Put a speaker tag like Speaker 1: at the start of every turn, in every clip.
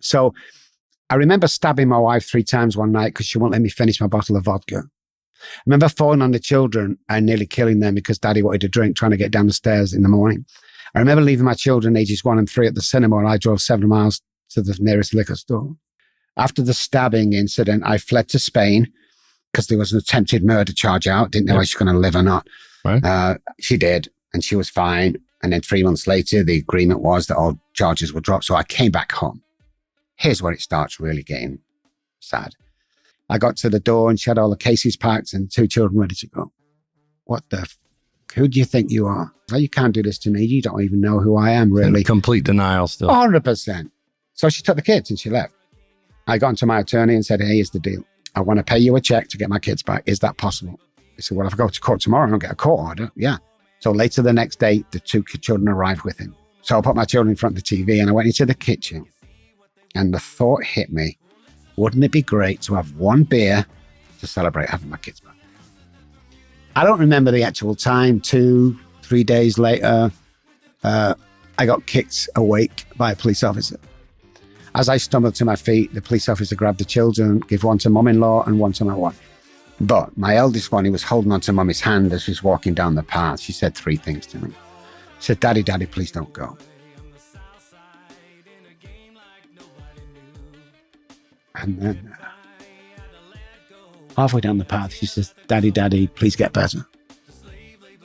Speaker 1: So I remember stabbing my wife 3 times one night because she wouldn't let me finish my bottle of vodka. I remember falling on the children and nearly killing them because daddy wanted to drink, trying to get down the stairs in the morning. I remember leaving my children ages 1 and 3 at the cinema, and I drove 7 miles to the nearest liquor store. After the stabbing incident, I fled to Spain because there was an attempted murder charge out. Didn't know if she was going to live or not.
Speaker 2: Right.
Speaker 1: She did, and she was fine. And then 3 months later, the agreement was that all charges were dropped. So I came back home. Here's where it starts really getting sad. I got to the door and she had all the cases packed and 2 children ready to go. What the who do you think you are? Well, you can't do this to me. You don't even know who I am, really.
Speaker 2: In complete denial still.
Speaker 1: 100%. So she took the kids and she left. I got into my attorney and said, hey, here's the deal. I want to pay you a check to get my kids back. Is that possible? He said, well, if I go to court tomorrow, I don't get a court order. Yeah. So later the next day, the 2 children arrived with him. So I put my children in front of the TV and I went into the kitchen and the thought hit me, wouldn't it be great to have 1 beer to celebrate having my kids back? I don't remember the actual time. 2-3 days later, I got kicked awake by a police officer. As I stumbled to my feet, the police officer grabbed the children, gave 1 to mum-in-law and 1 to my wife. But my eldest one, he was holding on to mummy's hand as she was walking down the path. She said 3 things to me. She said, Daddy, please don't go. And then halfway down the path, she says, Daddy, please get better.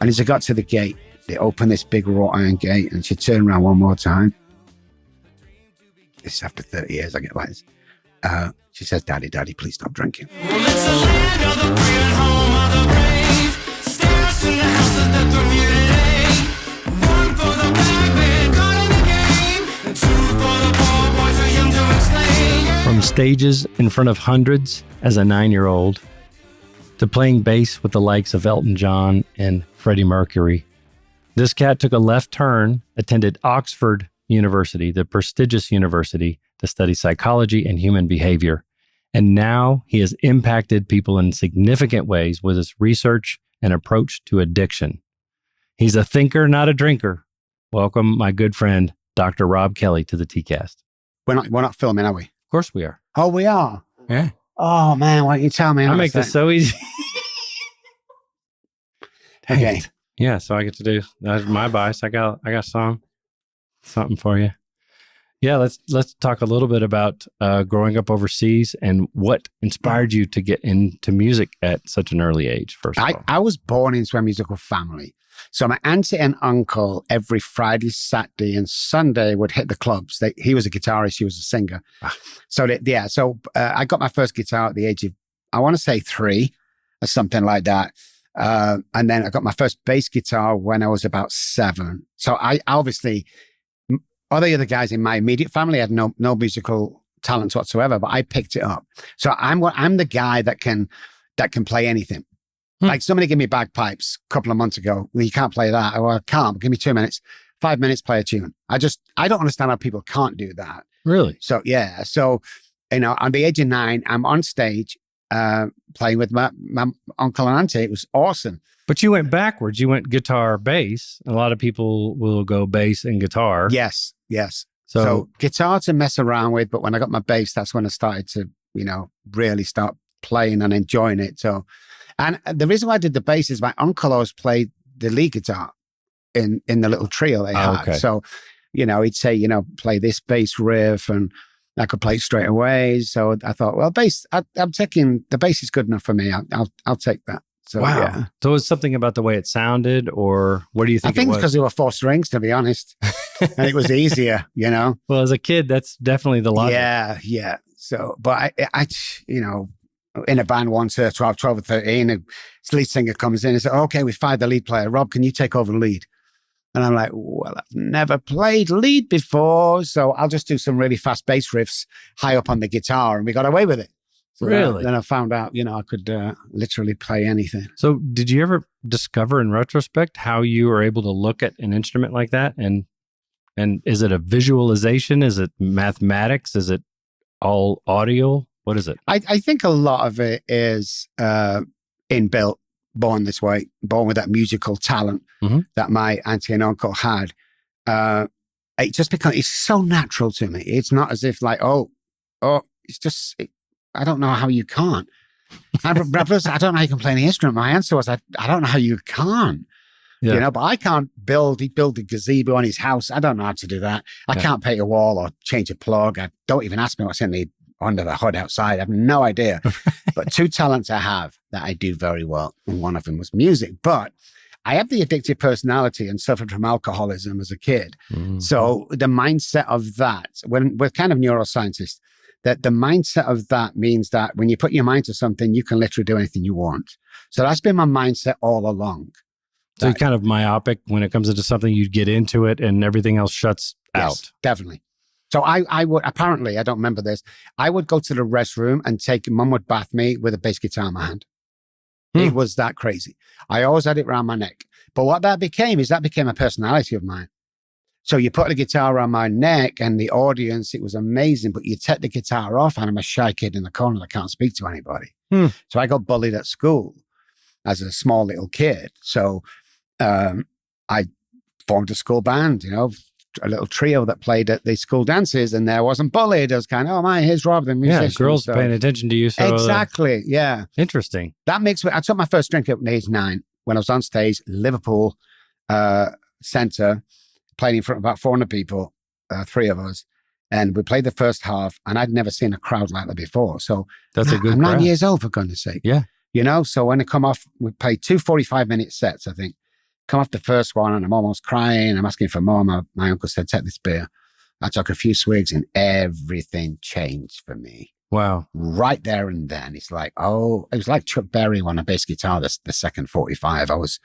Speaker 1: And as I got to the gate, they opened this big wrought iron gate and she turned around 1 more time. This is after 30 years, I get like this. She says, Daddy, please stop drinking.
Speaker 2: From stages in front of hundreds as a 9-year-old to playing bass with the likes of Elton John and Freddie Mercury, this cat took a left turn, attended Oxford University, the prestigious university, to study psychology and human behavior. And now he has impacted people in significant ways with his research and approach to addiction. He's a thinker, not a drinker. Welcome, my good friend, Dr. Robb Kelly, to the TeeCast.
Speaker 1: We're not filming, are we?
Speaker 2: Of course we are.
Speaker 1: Oh, we are?
Speaker 2: Yeah.
Speaker 1: Oh, man, why don't you tell me?
Speaker 2: I make this so easy.
Speaker 1: Okay.
Speaker 2: Yeah, so I get to do that's my bias. I got something for you. Yeah, let's talk a little bit about growing up overseas and what inspired you to get into music at such an early age. First of all,
Speaker 1: I was born into a musical family. So my auntie and uncle every Friday, Saturday, and Sunday would hit the clubs. He was a guitarist, she was a singer. So I got my first guitar at the age of, I want to say 3 or something like that. And then I got my first bass guitar when I was about 7. So I obviously, all the other guys in my immediate family had no musical talent whatsoever, but I picked it up. So I'm the guy that can play anything. Like somebody gave me bagpipes a couple of months ago. Well, you can't play that. Oh, I can't. Give me 2 minutes, 5 minutes, play a tune. I don't understand how people can't do that.
Speaker 2: Really?
Speaker 1: So, yeah. So, on the age of 9, I'm on stage playing with my uncle and auntie. It was awesome.
Speaker 2: But you went backwards. You went guitar, bass. A lot of people will go bass and guitar.
Speaker 1: Yes.
Speaker 2: So
Speaker 1: guitar to mess around with, but when I got my bass, that's when I started to, really start playing and enjoying it. So, and the reason why I did the bass is my uncle always played the lead guitar in the little trio they had.
Speaker 2: Okay.
Speaker 1: So, he'd say, play this bass riff and I could play it straight away. So I thought, well, bass, I'm taking, the bass is good enough for me. I'll take that. So,
Speaker 2: wow.
Speaker 1: Yeah.
Speaker 2: So it was something about the way it sounded, or what do you think
Speaker 1: I think
Speaker 2: it was?
Speaker 1: it's because there were 4 strings, to be honest. And it was easier,
Speaker 2: Well, as a kid, that's definitely the logic.
Speaker 1: Yeah. So, but I in a band once, 12 or 13, a lead singer comes in and says, okay, we fired the lead player. Rob, can you take over the lead? And I'm like, well, I've never played lead before, so I'll just do some really fast bass riffs high up on the guitar. And we got away with it. So
Speaker 2: really?
Speaker 1: Then I found out, I could literally play anything.
Speaker 2: So did you ever discover in retrospect how you were able to look at an instrument like that? And is it a visualization? Is it mathematics? Is it all audio? What is it?
Speaker 1: I think a lot of it is inbuilt, born this way, born with that musical talent that my auntie and uncle had. it just becomes, it's so natural to me. It's not as if like, it's just, I don't know how you can't. I don't know how you can play any instrument. My answer was, I don't know how you can't.
Speaker 2: Yeah.
Speaker 1: But I can't build a gazebo on his house. I don't know how to do that. I can't paint a wall or change a plug. Don't even ask me what's under the hood outside. I have no idea. But two talents I have that I do very well. And one of them was music. But I have the addictive personality and suffered from alcoholism as a kid.
Speaker 2: Mm-hmm.
Speaker 1: So the mindset of that, when we're kind of neuroscientists, that the mindset of that means that when you put your mind to something, you can literally do anything you want. So that's been my mindset all along.
Speaker 2: So you're kind of myopic when it comes into something, you get into it and everything else shuts out.
Speaker 1: Definitely. So I would, apparently, I don't remember this, I would go to the restroom and mum would bath me with a bass guitar in my hand. It was that crazy. I always had it around my neck. But what that became a personality of mine. So you put the guitar around my neck and the audience, it was amazing, but you take the guitar off and I'm a shy kid in the corner that can't speak to anybody. So I got bullied at school as a small little kid. So I formed a school band, a little trio that played at the school dances, and there wasn't bullied. I was kind of, here's Rob, the musician.
Speaker 2: Yeah, girls paying attention to you. So
Speaker 1: exactly, yeah.
Speaker 2: Interesting.
Speaker 1: That makes me, I took my first drink at age 9 when I was on stage, Liverpool Centre, playing in front of about 400 people, 3 of us. And we played the first half, and I'd never seen a crowd like that before. So
Speaker 2: that's a good
Speaker 1: I'm
Speaker 2: crowd.
Speaker 1: 9 years old, for goodness sake.
Speaker 2: Yeah.
Speaker 1: So when I come off, we played 2 45-minute sets, I think. Come off the first one and I'm almost crying. I'm asking for more. My uncle said, take this beer. I took a few swigs and everything changed for me.
Speaker 2: Wow.
Speaker 1: Right there and then. It's like, it was like Chuck Berry on a bass guitar, the second 45. I was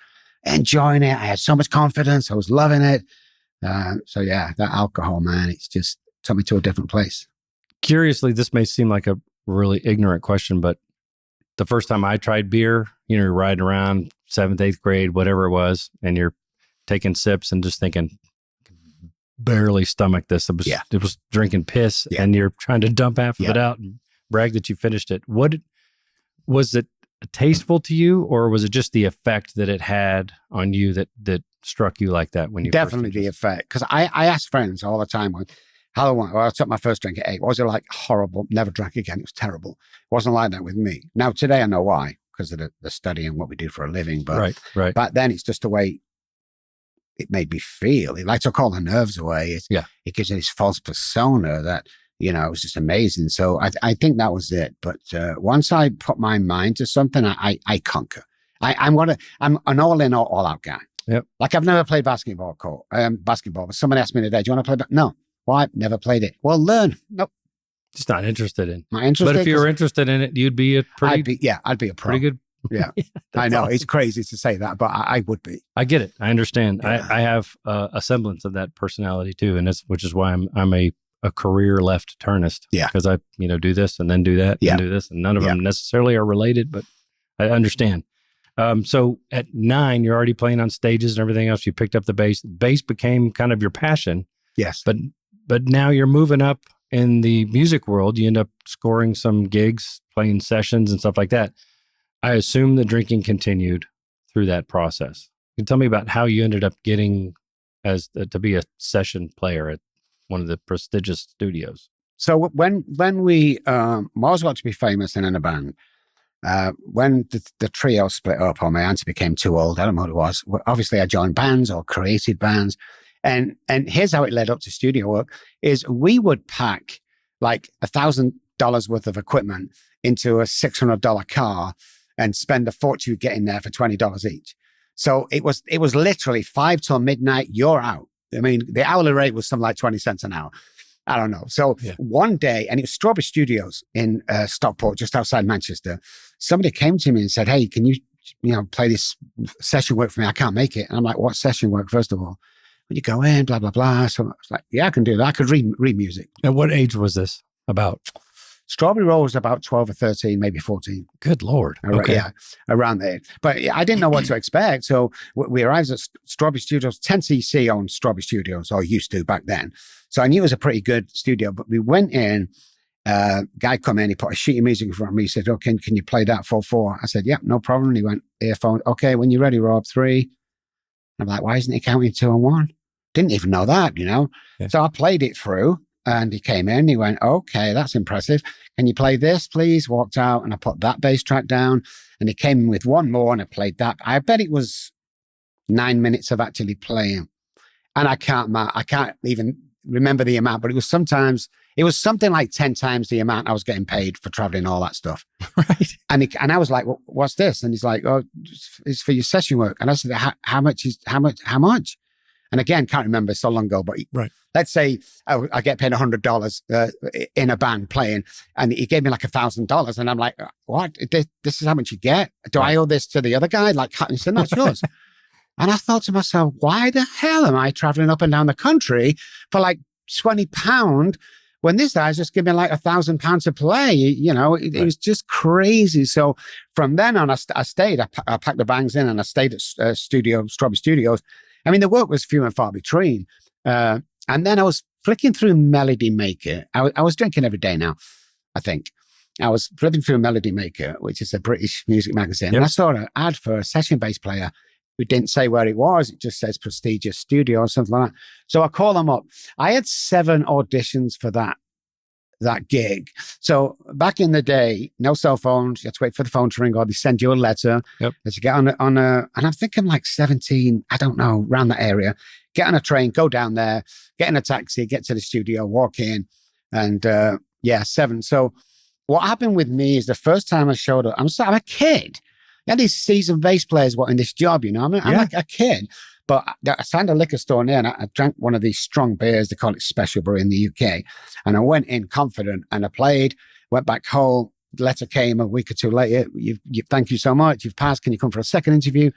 Speaker 1: enjoying it. I had so much confidence. I was loving it. So yeah, that alcohol, man, it's just took me to a different place.
Speaker 2: Curiously, this may seem like a really ignorant question, but the first time I tried beer, you're riding around 7th, 8th grade, whatever it was, and you're taking sips and just thinking, barely stomach this. It was drinking piss, and you're trying to dump half of it out and brag that you finished it. What was it tasteful to you, or was it just the effect that it had on you that struck you like that when you
Speaker 1: definitely the effect? Because I ask friends all the time, I took my first drink at 8. Was it like horrible? Never drank again. It was terrible. It wasn't like that with me. Now, today I know why, because of the study and what we do for a living. But
Speaker 2: right.
Speaker 1: back then, it's just the way it made me feel. It like took all the nerves away. It gives you this false persona that, it was just amazing. So I think that was it. But once I put my mind to something, I conquer. I'm an all-in, all-out guy.
Speaker 2: Yep.
Speaker 1: Like I've never played basketball. But someone asked me today, do you want to play? No. Well, I've never played it. Well, learn. Nope.
Speaker 2: Just not interested in.
Speaker 1: Not interested.
Speaker 2: But if you were interested in it, you'd be I'd be
Speaker 1: a pro.
Speaker 2: Pretty good.
Speaker 1: Yeah. I know. Awesome. It's crazy to say that, but I would be.
Speaker 2: I get it. I understand.
Speaker 1: Yeah.
Speaker 2: I have a semblance of that personality too. And which is why I'm a career left turnist.
Speaker 1: Yeah.
Speaker 2: Because I, do this and then do that and do this. And none of them necessarily are related, but I understand. So at 9, you're already playing on stages and everything else. You picked up the bass. Bass became kind of your passion.
Speaker 1: Yes.
Speaker 2: But now you're moving up in the music world. You end up scoring some gigs, playing sessions and stuff like that. I assume the drinking continued through that process. Can you tell me about how you ended up getting to be a session player at one of the prestigious studios?
Speaker 1: So when we was about to be famous and in a band, when the trio split up or my auntie became too old, I don't know what it was. Obviously, I joined bands or created bands. And here's how it led up to studio work is we would pack like $1,000 worth of equipment into a $600 car and spend a fortune getting there for $20 each. So it was literally 5 till midnight, you're out. I mean, the hourly rate was something like 20 cents an hour. I don't know. So one day, and it was Strawberry Studios in Stockport, just outside Manchester. Somebody came to me and said, hey, can you play this session work for me? I can't make it. And I'm like, what session work, first of all? When you go in, blah, blah, blah. So I was like, yeah, I can do that. I could read music.
Speaker 2: And what age was this about?
Speaker 1: Strawberry Roll was about 12 or 13, maybe 14.
Speaker 2: Good Lord. Okay.
Speaker 1: Yeah, around there. But I didn't know what to expect. So we arrived at Strawberry Studios. 10cc owned Strawberry Studios, or used to back then. So I knew it was a pretty good studio. But we went in, guy come in, he put a sheet of music in front of me. He said, oh, can you play that 4/4? I said, yeah, no problem. He went, earphone. Okay, when you're ready, Rob, 3. I'm like, why isn't he counting 2 and 1? didn't even know that, Yeah. So I played it through and he came in, he went, okay, that's impressive. Can you play this, please? Walked out and I put that bass track down and he came in with one more and I played that. I bet it was 9 minutes of actually playing. And I can't even remember the amount, but it was something like 10 times the amount I was getting paid for traveling, all that stuff.
Speaker 2: Right.
Speaker 1: And I was like, well, what's this? And he's like, oh, it's for your session work. And I said, how much? And again, can't remember, so long ago, but
Speaker 2: right.
Speaker 1: Let's say I get paid $100 in a band playing, and he gave me like $1,000. And I'm like, what? This is how much you get? Do I owe this to the other guy? Like, he said, no, it's yours. And I thought to myself, why the hell am I traveling up and down the country for like £20 when this guy's just giving me like £1,000 to play? It was just crazy. So from then on, I stayed. I packed the bags in and I stayed at Strawberry Studios. I mean, the work was few and far between. And then I was flicking through Melody Maker. I was drinking every day now, I think. I was flipping through Melody Maker, which is a British music magazine. Yep. And I saw an ad for a session bass player who didn't say where it was. It just says prestigious studio or something like that. So I call them up. I had 7 auditions for that gig. So back in the day, no cell phones. You had to wait for the phone to ring or they send you a letter.
Speaker 2: Yep.
Speaker 1: As you get on a, and I'm thinking like 17, I don't know, around that area. Get on a train, go down there, get in a taxi, get to the studio, walk in, and 7. So what happened with me is the first time I showed up, I'm a kid. You had these seasoned bass players wanting this job, I'm like a kid. But I found a liquor store near and I drank one of these strong beers. They call it Special Brew in the UK. And I went in confident and I played, went back home. The letter came a week or two later. Thank you so much. You've passed. Can you come for a second interview?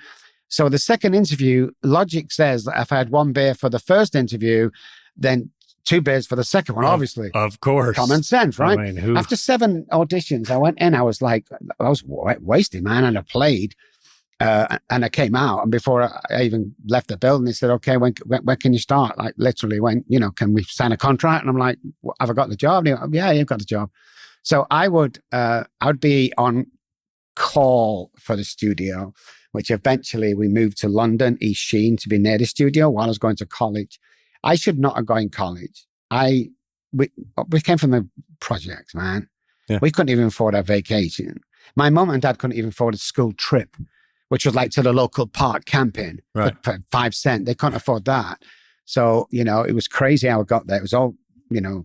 Speaker 1: So the second interview, logic says that if I had 1 beer for the first interview, then 2 beers for the second one, obviously.
Speaker 2: Of course.
Speaker 1: Common sense, right?
Speaker 2: I mean,
Speaker 1: After 7 auditions, I went in, I was wasted, man. And I played and I came out. And before I even left the building, they said, okay, when can you start? Like literally when, can we sign a contract? And I'm like, have I got the job? And yeah, you've got the job. So I would be on call for the studio, which eventually we moved to London, East Sheen, to be near the studio while I was going to college. I should not have gone to college. We came from the projects, man. Yeah. We couldn't even afford our vacation. My mom and dad couldn't even afford a school trip, which was like to the local park camping for 5 cents. They couldn't afford that. So, it was crazy how I got there. It was all,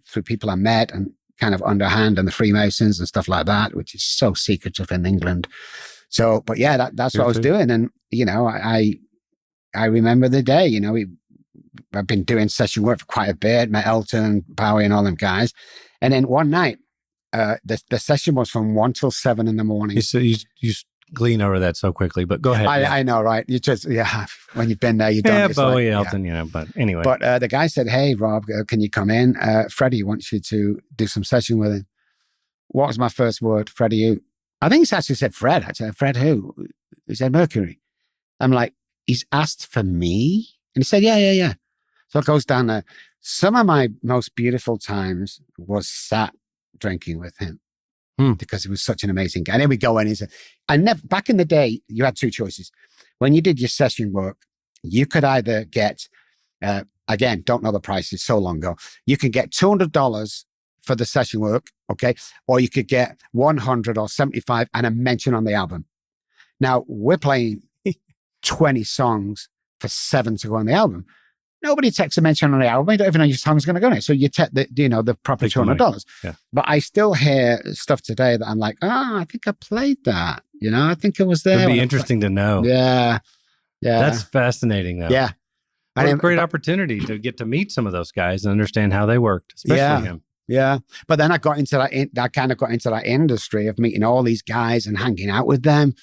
Speaker 1: through people I met and kind of underhand and the Freemasons and stuff like that, which is so secretive in England. So, but yeah, that's what I was doing. And, I remember the day, I've been doing session work for quite a bit, met Elton, Bowie and all them guys. And then one night, the session was from 1 till 7 in the morning.
Speaker 2: You glean over that so quickly, but go ahead.
Speaker 1: I know, right? You just, when you've been there, you've done it.
Speaker 2: Bowie, Elton, but anyway.
Speaker 1: But the guy said, hey, Rob, can you come in? Freddie wants you to do some session with him. What was my first word? Freddie, who? I think he actually said Fred. I said, Fred who? He said Mercury. I'm like, he's asked for me? And he said, yeah. So it goes down there. Some of my most beautiful times was sat drinking with him because he was such an amazing guy. And then we go in. He said, back in the day, you had 2 choices. When you did your session work, you could either get, again, don't know the prices, so long ago. You can get $200 for the session work, okay? Or you could get 100 or 75 and a mention on the album. Now, we're playing 20 songs for 7 to go on the album. Nobody takes a mention on the album. You don't even know your song's going to go in it. So you take the proper $200. Yeah. But I still hear stuff today that I'm like, I think I played that. I think it was there.
Speaker 2: It'd be interesting to know.
Speaker 1: Yeah.
Speaker 2: That's fascinating, though.
Speaker 1: Yeah.
Speaker 2: What a great opportunity to get to meet some of those guys and understand how they worked, especially him.
Speaker 1: Yeah. But then I got into that, kind of got into that industry of meeting all these guys and hanging out with them,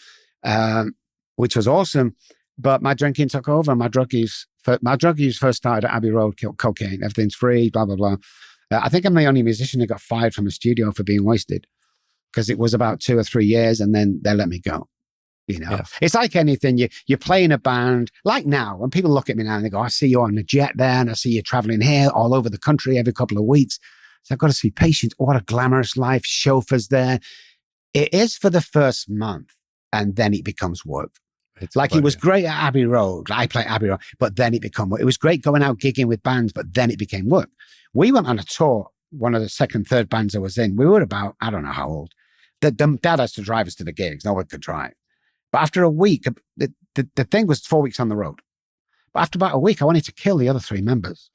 Speaker 1: which was awesome. But my drinking took over. My drug use first started at Abbey Road, cocaine. Everything's free, blah, blah, blah. I think I'm the only musician who got fired from a studio for being wasted because it was about 2 or 3 years and then they let me go. It's like anything. You play in a band, like now, when people look at me now and they go, I see you on the jet there and I see you traveling here all over the country every couple of weeks. So I've got to see Patience. What a glamorous life. Chauffeurs there. It is for the first month and then it becomes work. Like, it was great at Abbey Road. I play Abbey Road, but then it was great going out gigging with bands, but then it became work. We went on a tour, one of the second, third bands I was in. We were about, I don't know how old. The dad has to drive us to the gigs. No one could drive. But after a week, the thing was 4 weeks on the road. But after about a week, I wanted to kill the other 3 members.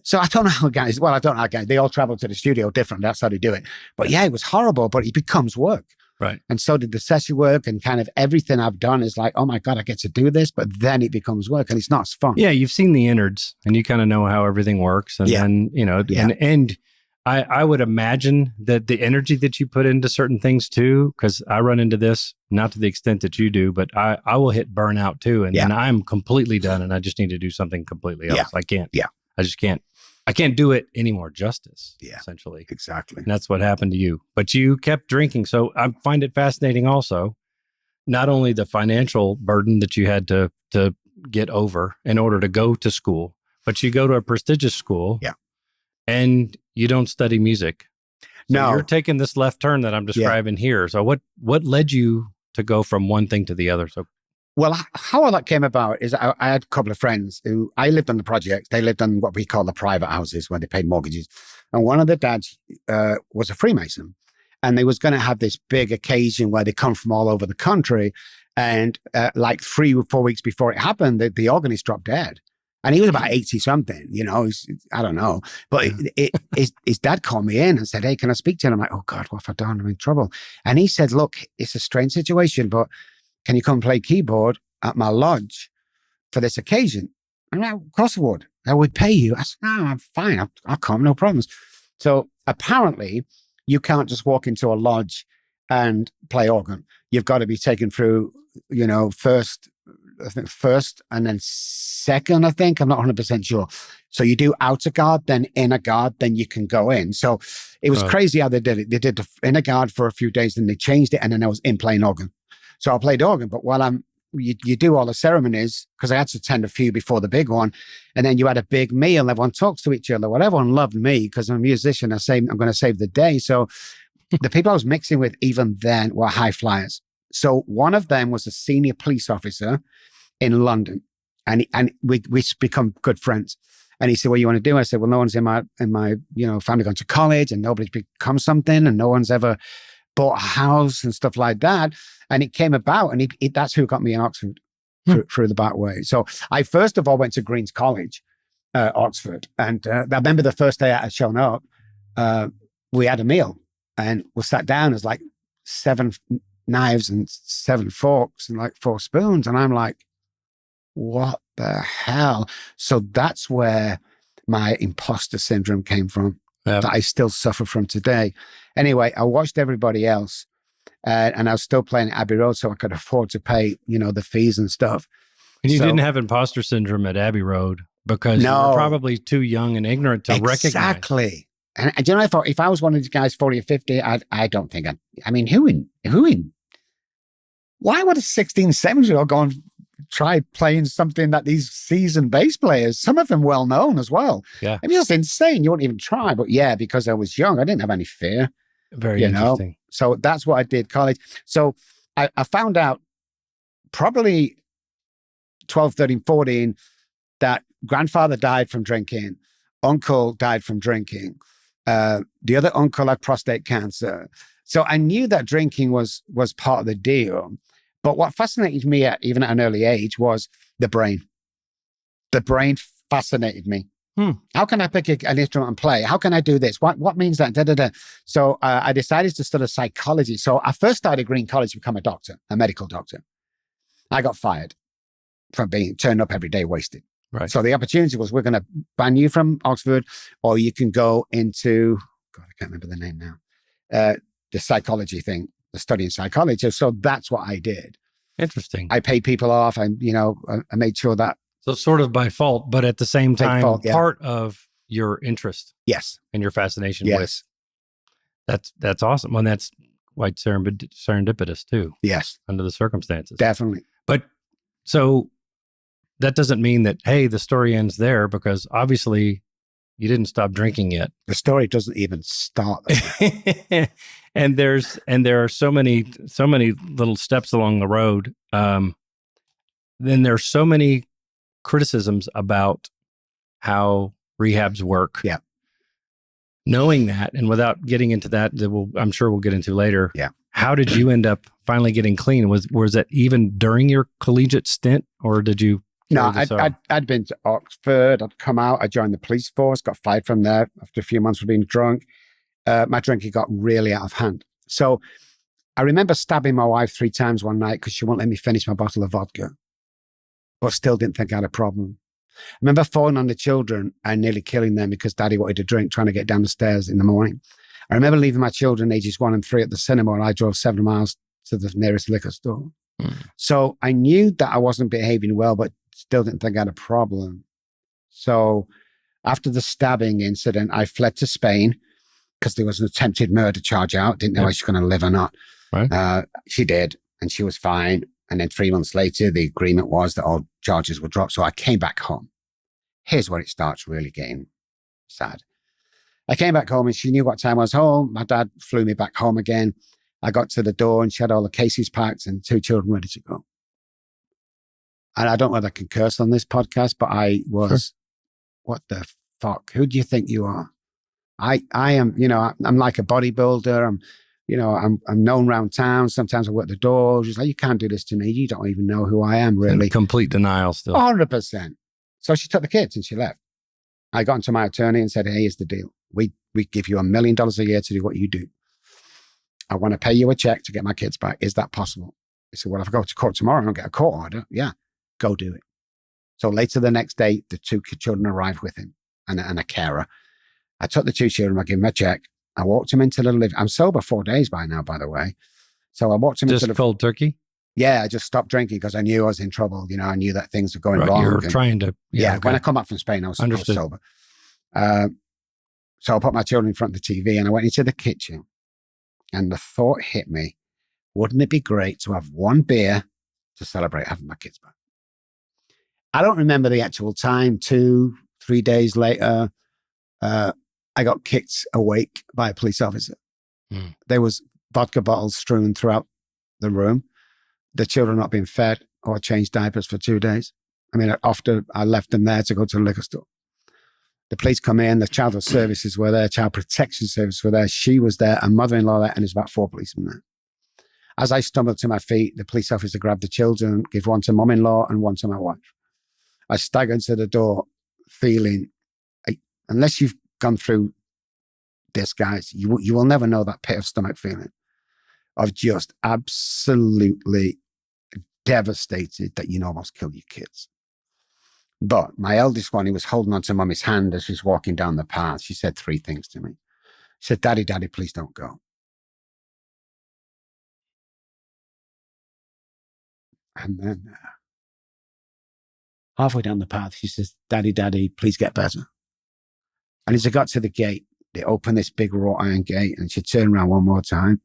Speaker 1: So I don't know how guys, well, I don't know how guys, they all travel to the studio different. That's how they do it. But yeah, it was horrible, but it becomes work.
Speaker 2: Right.
Speaker 1: And so did the session work, and kind of everything I've done is like, oh my God, I get to do this, but then it becomes work and it's not as fun.
Speaker 2: Yeah. You've seen the innards and you kind of know how everything works. And then, and I would imagine that the energy that you put into certain things too, because I run into this, not to the extent that you do, but I will hit burnout too. And then I'm completely done and I just need to do something completely else. I can't. Yeah. I just can't. I can't do it any more justice, essentially.
Speaker 1: Exactly.
Speaker 2: And that's what happened to you. But you kept drinking. So I find it fascinating also, not only the financial burden that you had to get over in order to go to school, but you go to a prestigious school and you don't study music. So
Speaker 1: no.
Speaker 2: You're taking this left turn that I'm describing here. So what led you to go from one thing to the other? So,
Speaker 1: well, how all that came about is I had a couple of friends who, I lived on the projects. They lived on what we call the private houses where they paid mortgages. And one of the dads was a Freemason. And they was going to have this big occasion where they come from all over the country. And like 3 or 4 weeks before it happened, the organist dropped dead. And he was about 80 something, I don't know. But his dad called me in and said, hey, can I speak to you? And I'm like, oh God, what have I done? I'm in trouble. And he said, look, it's a strange situation, but can you come play keyboard at my lodge for this occasion? I'm like, of course I would. I would pay you. I said, no, I'm fine. I'll come, no problems. So apparently you can't just walk into a lodge and play organ. You've got to be taken through, first and then second, I think. I'm not 100% sure. So you do outer guard, then inner guard, then you can go in. So it was crazy how they did it. They did the inner guard for a few days, then they changed it, and then I was in playing organ. So I played organ, but while you do all the ceremonies, because I had to attend a few before the big one, and then you had a big meal, everyone talks to each other. Well, everyone loved me because I'm a musician. I'm going to save the day. So the people I was mixing with even then were high flyers. So one of them was a senior police officer in London, and we become good friends. And he said, what do you want to do? I said, well, no one's in my family gone to college, and nobody's become something, and no one's ever bought a house and stuff like that. And it came about, and that's who got me in Oxford through the back way. So I first of all went to Green's College, Oxford. And I remember the first day I had shown up, we had a meal, and we sat down as like 7 knives and 7 forks and like 4 spoons. And I'm like, what the hell? So that's where my imposter syndrome came from, that I still suffer from today. Anyway, I watched everybody else, and I was still playing at Abbey Road, so I could afford to pay, the fees and stuff.
Speaker 2: And you didn't have imposter syndrome at Abbey Road because you were probably too young and ignorant to recognize.
Speaker 1: Exactly. And if I was one of these guys 40 or 50, I don't think who in? Why would a 16, 17-year-old go and try playing something that these seasoned bass players, some of them well known as well.
Speaker 2: Yeah.
Speaker 1: I mean, it's insane. You wouldn't even try. But yeah, because I was young, I didn't have any fear.
Speaker 2: Very interesting.
Speaker 1: So that's what I did college. So I found out probably 12, 13, 14 that grandfather died from drinking, uncle died from drinking. The other uncle had prostate cancer. So I knew that drinking was part of the deal. But what fascinated me even at an early age was the brain. The brain fascinated me. How can I pick an instrument and play? How can I do this? What means that? Da, da, da. So I decided to study psychology. So I first started Green College to become a doctor, a medical doctor. I got fired from being turned up every day wasted.
Speaker 2: Right.
Speaker 1: So the opportunity was, we're going to ban you from Oxford, or you can go into, God, I can't remember the name now, the psychology thing, the studying psychology. So that's what I did.
Speaker 2: Interesting.
Speaker 1: I paid people off. I made sure that.
Speaker 2: So sort of by fault, but at the same time, part of your interest.
Speaker 1: Yes.
Speaker 2: And your fascination with. That's awesome. And that's quite serendipitous too.
Speaker 1: Yes.
Speaker 2: Under the circumstances.
Speaker 1: Definitely.
Speaker 2: But so that doesn't mean that, hey, the story ends there, because obviously you didn't stop drinking yet.
Speaker 1: The story doesn't even start there.
Speaker 2: And there are so many little steps along the road. then there's so many criticisms about how rehabs work.
Speaker 1: Yeah.
Speaker 2: Knowing that, and without getting into that I'm sure we'll get into later.
Speaker 1: Yeah.
Speaker 2: How did you end up finally getting clean? Was that even during your collegiate stint, or did you?
Speaker 1: No, I'd been to Oxford. I'd come out. I joined the police force. Got fired from there after a few months of being drunk. My drinking got really out of hand. So I remember stabbing my wife 3 times one night because she wouldn't let me finish my bottle of vodka, but still didn't think I had a problem. I remember falling on the children and nearly killing them because Daddy wanted to drink, trying to get down the stairs in the morning. I remember leaving my children ages 1 and 3 at the cinema, and I drove 7 miles to the nearest liquor store. So I knew that I wasn't behaving well, but still didn't think I had a problem. So after the stabbing incident, I fled to Spain because there was an attempted murder charge out. Didn't know if she was going to live or not.
Speaker 2: Right.
Speaker 1: She did, and she was fine. And then 3 months later, the agreement was that all charges were dropped. So I came back home. Here's where it starts really getting sad. I came back home and she knew what time I was home. My dad flew me back home again. I got to the door and she had all the cases packed and 2 children ready to go. And I don't know whether I can curse on this podcast, but I was, what the fuck? Who do you think you are? I am, I'm like a bodybuilder. I'm known around town. Sometimes I work the door. She's like, you can't do this to me. You don't even know who I am, really.
Speaker 2: In complete denial still.
Speaker 1: 100%. So she took the kids and she left. I got into my attorney and said, hey, here's the deal. We give you $1 million a year to do what you do. I want to pay you a check to get my kids back. Is that possible? He said, well, if I go to court tomorrow and I get a court order, yeah, go do it. So later the next day, the 2 children arrived with him and a carer. I took the 2 children, I gave them a check. I walked him into the living. I'm sober 4 days by now, by the way. So I walked him
Speaker 2: into
Speaker 1: the
Speaker 2: cold turkey.
Speaker 1: Yeah, I just stopped drinking because I knew I was in trouble. I knew that things were going wrong.
Speaker 2: You were trying to.
Speaker 1: Yeah, when I come back from Spain, I was sober. So I put my children in front of the TV and I went into the kitchen and the thought hit me, wouldn't it be great to have 1 beer to celebrate having my kids back? I don't remember the actual time. 2-3 days later, I got kicked awake by a police officer. There was vodka bottles strewn throughout the room. The children not being fed or changed diapers for 2 days. I mean, after I left them there to go to the liquor store. The police come in, the child services were there, child protection services were there. She was there, a mother-in-law there, and there's about 4 policemen there. As I stumbled to my feet, the police officer grabbed the children, gave 1 to mom-in-law and 1 to my wife. I staggered to the door feeling, unless you've gone through this, guys, you will never know that pit of stomach feeling of just absolutely devastated that you almost killed your kids. But my eldest one, he was holding on to mommy's hand as she's walking down the path. She said 3 things to me. She said, Daddy, please don't go. And then halfway down the path, she says, Daddy, please get better. And as I got to the gate, they opened this big wrought iron gate and she turned around 1 more time.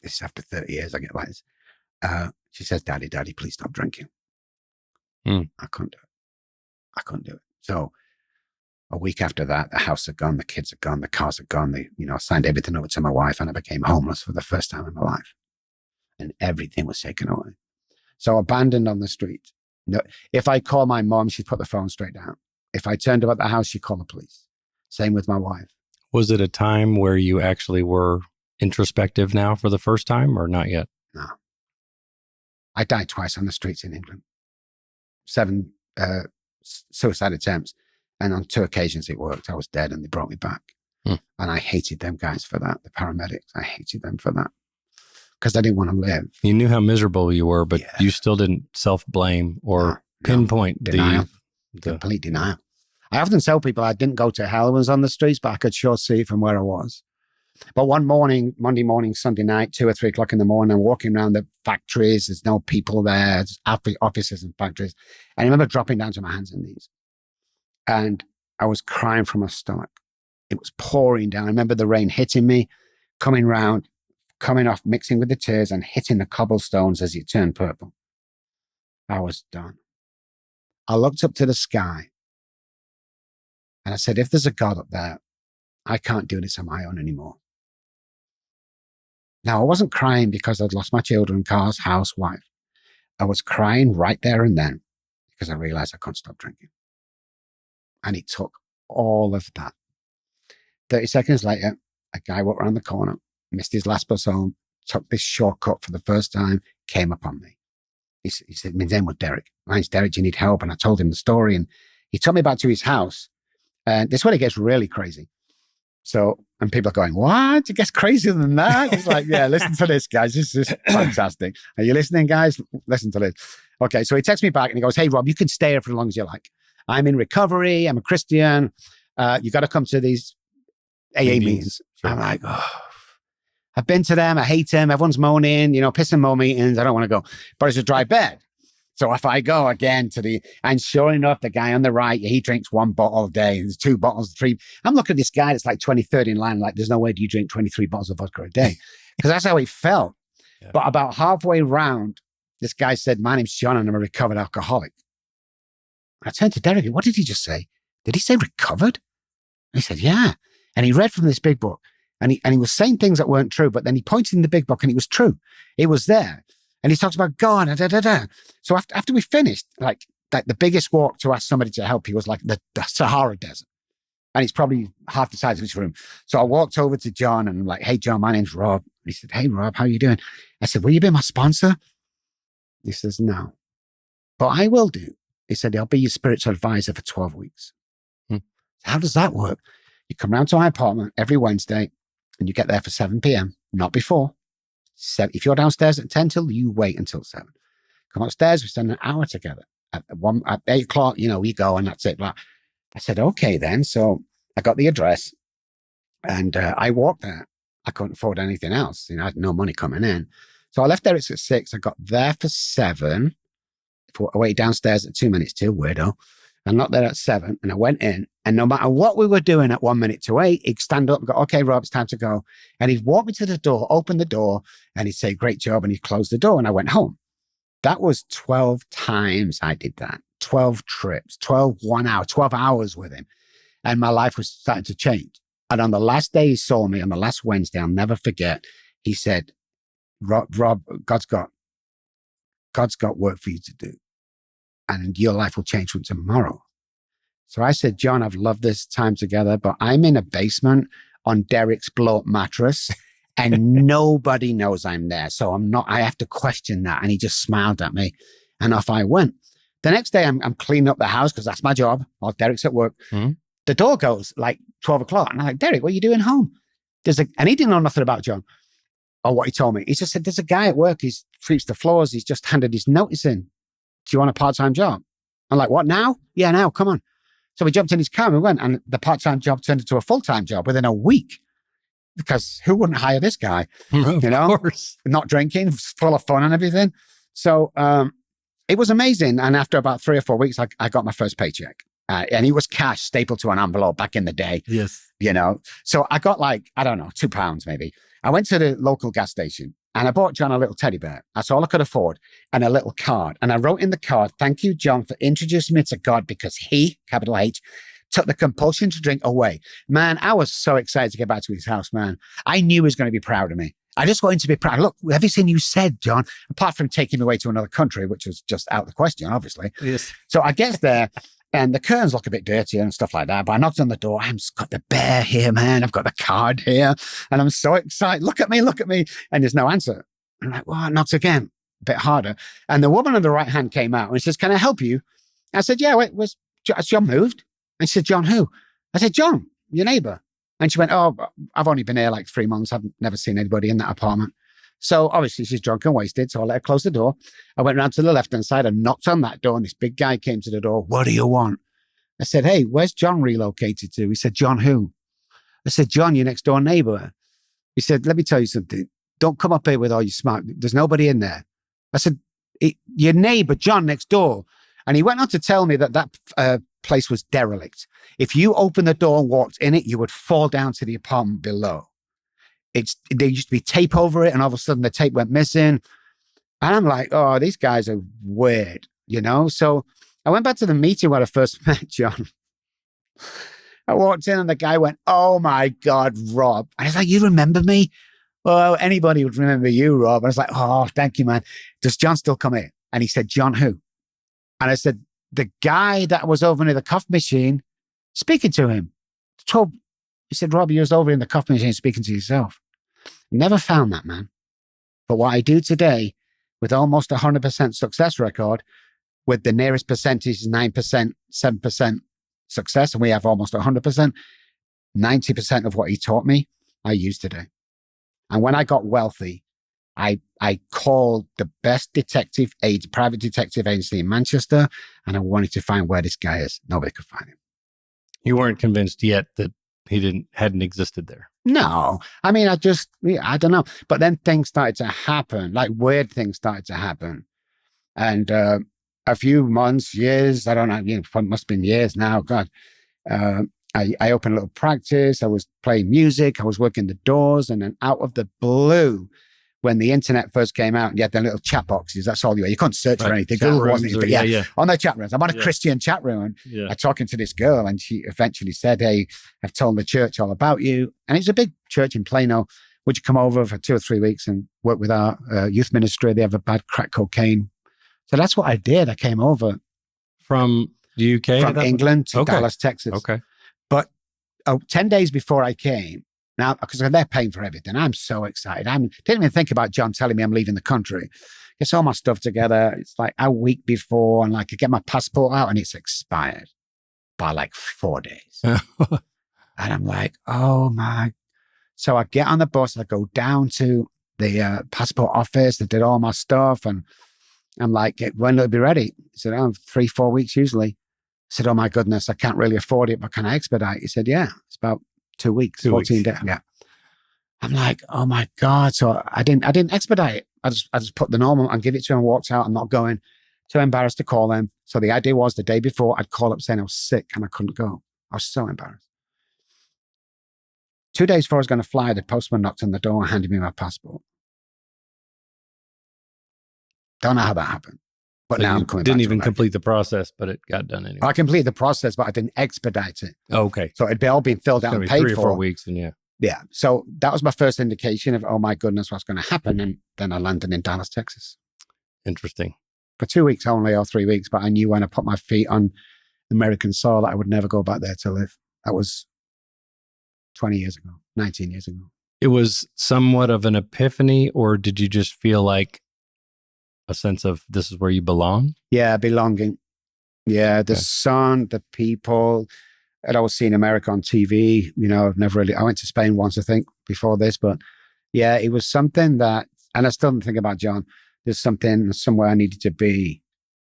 Speaker 1: This is after 30 years, I get like this. She says, Daddy, please stop drinking. I couldn't do it. So a week after that, the house had gone, the kids had gone, the cars had gone. They, I signed everything over to my wife and I became homeless for the first time in my life. And everything was taken away. So abandoned on the street. No, if I call my mom, she'd put the phone straight down. If I turned up at the house, she'd call the police. Same with my wife.
Speaker 2: Was it a time where you actually were introspective now for the first time or not yet?
Speaker 1: No. I died twice on the streets in England. 7 suicide attempts. And on 2 occasions it worked. I was dead and they brought me back. And I hated them guys for that. The paramedics, I hated them for that. Because I didn't want to live.
Speaker 2: You knew how miserable you were, but you still didn't self-blame or pinpoint
Speaker 1: denial. Complete denial. I often tell people I didn't go to hell when I was on the streets, but I could sure see it from where I was. But one morning, Monday morning, Sunday night, 2 or 3 o'clock in the morning, I'm walking around the factories. There's no people there. There's offices and factories. And I remember dropping down to my hands and knees. And I was crying from my stomach. It was pouring down. I remember the rain hitting me, coming round, coming off, mixing with the tears and hitting the cobblestones as it turned purple. I was done. I looked up to the sky and I said, if there's a God up there, I can't do this on my own anymore. Now, I wasn't crying because I'd lost my children, cars, house, wife. I was crying right there and then because I realized I couldn't stop drinking. And it took all of that. 30 seconds later, a guy walked around the corner, missed his last bus home, took this shortcut for the first time, came upon me. He said, my name was Derek. My name's Derek, do you need help? And I told him the story, and he took me back to his house. And this is when it gets really crazy. So, and people are going, what? It gets crazier than that? It's like, yeah, listen to this, guys. This is fantastic. Are you listening, guys? Listen to this. Okay, so he texts me back and he goes, hey, Rob, you can stay here for as long as you like. I'm in recovery. I'm a Christian. You got to come to these AA meetings. Sure. I'm like, oh, I've been to them. I hate them. Everyone's moaning, piss and moan meetings. I don't want to go. But it's a dry bed. So if I go again and sure enough, the guy on the right, he drinks 1 bottle a day. There's 2 bottles, 3. I'm looking at this guy that's like 23rd in line. Like, there's no way do you drink 23 bottles of vodka a day. Because that's how it felt. Yeah. But about halfway round, this guy said, my name's John and I'm a recovered alcoholic. I turned to Derek. What did he just say? Did he say recovered? And he said, yeah. And he read from this big book and he was saying things that weren't true, but then he pointed in the big book and it was true. It was there. And he talks about God, So after we finished, like the biggest walk to ask somebody to help you was like the Sahara Desert. And it's probably half the size of this room. So I walked over to John and I'm like, hey, John, my name's Rob. And he said, hey, Rob, how are you doing? I said, will you be my sponsor? He says, no. But I will do. He said, I'll be your spiritual advisor for 12 weeks. How does that work? You come round to my apartment every Wednesday and you get there for 7 p.m., not before. If you're downstairs at 10 till, you wait until 7. Come upstairs, we spend an hour together. At 8 o'clock, we go and that's it. But I said, okay then. So I got the address and I walked there. I couldn't afford anything else. I had no money coming in. So I left there at 6. I got there for 7. I waited downstairs at 2 minutes to, weirdo. I knocked there at 7 and I went in. And no matter what we were doing at 1 minute to 8, he'd stand up and go, okay, Rob, it's time to go. And he'd walk me to the door, open the door, and he'd say, great job. And he'd close the door and I went home. That was 12 times I did that. 12 trips, 12 1 hour, 12 hours with him. And my life was starting to change. And on the last day he saw me, on the last Wednesday, I'll never forget, he said, Rob, God's got work for you to do. And your life will change from tomorrow. So I said, John, I've loved this time together, but I'm in a basement on Derek's blow-up mattress and nobody knows I'm there. So I have to question that. And he just smiled at me and off I went. The next day I'm cleaning up the house because that's my job while Derek's at work. Mm-hmm. The door goes like 12 o'clock. And I'm like, Derek, what are you doing home? And he didn't know nothing about John or what he told me. He just said, there's a guy at work. He sweeps the floors. He's just handed his notice in. Do you want a part-time job? I'm like, what now? Yeah, now, come on. So we jumped in his car and we went, and the part-time job turned into a full-time job within a week. Because who wouldn't hire this guy?
Speaker 2: Of course.
Speaker 1: Not drinking, full of fun and everything. So it was amazing. And after about 3 or 4 weeks, I got my first paycheck. And it was cash stapled to an envelope back in the day.
Speaker 2: Yes.
Speaker 1: So I got like, I don't know, £2 maybe. I went to the local gas station and I bought John a little teddy bear. That's all I could afford. And a little card. And I wrote in the card, thank you, John, for introducing me to God because he, capital H, took the compulsion to drink away. Man, I was so excited to get back to his house, man. I knew he was going to be proud of me. I just wanted to be proud. Look, everything you said, John, apart from taking me away to another country, which was just out of the question, obviously.
Speaker 2: Yes.
Speaker 1: So I get there and the curtains look a bit dirty and stuff like that. But I knocked on the door. I've got the bear here, man. I've got the card here. And I'm so excited. Look at me. And there's no answer. I'm like, well, knocks again, a bit harder. And the woman on the right hand came out and she says, can I help you? I said, yeah, has John moved? And she said, John, who? I said, John, your neighbor. And she went, oh, I've only been here like 3 months. I've never seen anybody in that apartment. So obviously she's drunk and wasted. So I let her close the door. I went round to the left-hand side and knocked on that door. And this big guy came to the door. What do you want? I said, hey, where's John relocated to? He said, John, who? I said, John, your next door neighbor. He said, let me tell you something. Don't come up here with all your smart. There's nobody in there. I said, your neighbor, John, next door. And he went on to tell me that place was derelict. If you opened the door and walked in it, you would fall down to the apartment below. There used to be tape over it, and all of a sudden the tape went missing. And I'm like, oh, these guys are weird, So I went back to the meeting where I first met John. I walked in and the guy went, oh my God, Rob. And I was like, you remember me? Well, anybody would remember you, Rob. And I was like, oh, thank you, man. Does John still come in? And he said, John, who? And I said, the guy that was over near the coffee machine speaking to him. He said, Rob, you was over in the coffee machine speaking to yourself. Never found that man. But what I do today with almost 100% success record, with the nearest percentage is 9%, 7% success, and we have almost 100%, 90% of what he taught me, I use today. And when I got wealthy, I called the best private detective agency in Manchester, and I wanted to find where this guy is. Nobody could find him.
Speaker 2: You weren't convinced yet that he hadn't existed there.
Speaker 1: No, I mean, I don't know. But then things started to happen, like weird things started to happen. And a few months, years, I don't know, it must have been years now, God. I opened a little practice. I was playing music. I was working the doors. And then out of the blue, when the internet first came out, and you had the little chat boxes, that's all you had. You couldn't search for anything. Google wasn't it? Yeah. On the chat rooms. I'm on a Christian chat room, and I'm talking to this girl, and she eventually said, hey, I've told the church all about you. And it's a big church in Plano. Would you come over for 2 or 3 weeks and work with our youth ministry? They have a bad crack cocaine. So that's what I did. I came over.
Speaker 2: From the UK?
Speaker 1: From England to Dallas, Texas.
Speaker 2: Okay.
Speaker 1: But 10 days before I came, now, because they're paying for everything, I'm so excited. I didn't even think about John telling me I'm leaving the country. Get all my stuff together. It's like a week before, and I get my passport out, and it's expired by like 4 days. And I'm like, oh my. So I get on the bus, I go down to the passport office. They did all my stuff, and I'm like, when will it be ready? He said, 3-4 weeks usually. I said, oh my goodness, I can't really afford it, but can I expedite? He said, yeah, it's about 2 weeks, 14 days. Yeah. I'm like, oh my God. So I didn't expedite it. I just put the normal and give it to him and walked out. I'm not going. Too embarrassed to call them. So the idea was the day before I'd call up saying I was sick and I couldn't go. I was so embarrassed. 2 days before I was going to fly, the postman knocked on the door and handed me my passport. Don't know how that happened. But so now I'm coming back.
Speaker 2: Didn't even complete the process, but it got done anyway.
Speaker 1: I completed the process, but I didn't expedite it.
Speaker 2: Okay.
Speaker 1: So it'd all been filled out and paid for.
Speaker 2: 3 or 4 weeks, and
Speaker 1: yeah. So that was my first indication of, oh my goodness, what's going to happen. And then I landed in Dallas, Texas.
Speaker 2: Interesting.
Speaker 1: For 2 weeks only, or 3 weeks, but I knew when I put my feet on American soil that I would never go back there to live. That was 20 years ago, 19 years ago.
Speaker 2: It was somewhat of an epiphany, or did you just feel like a sense of this is where you belong?
Speaker 1: Yeah, belonging. Yeah, the sun, the people. I'd always seen America on TV. I've never really, I went to Spain once, I think, before this, but yeah, it was something that, and I still don't think about John. There's somewhere I needed to be.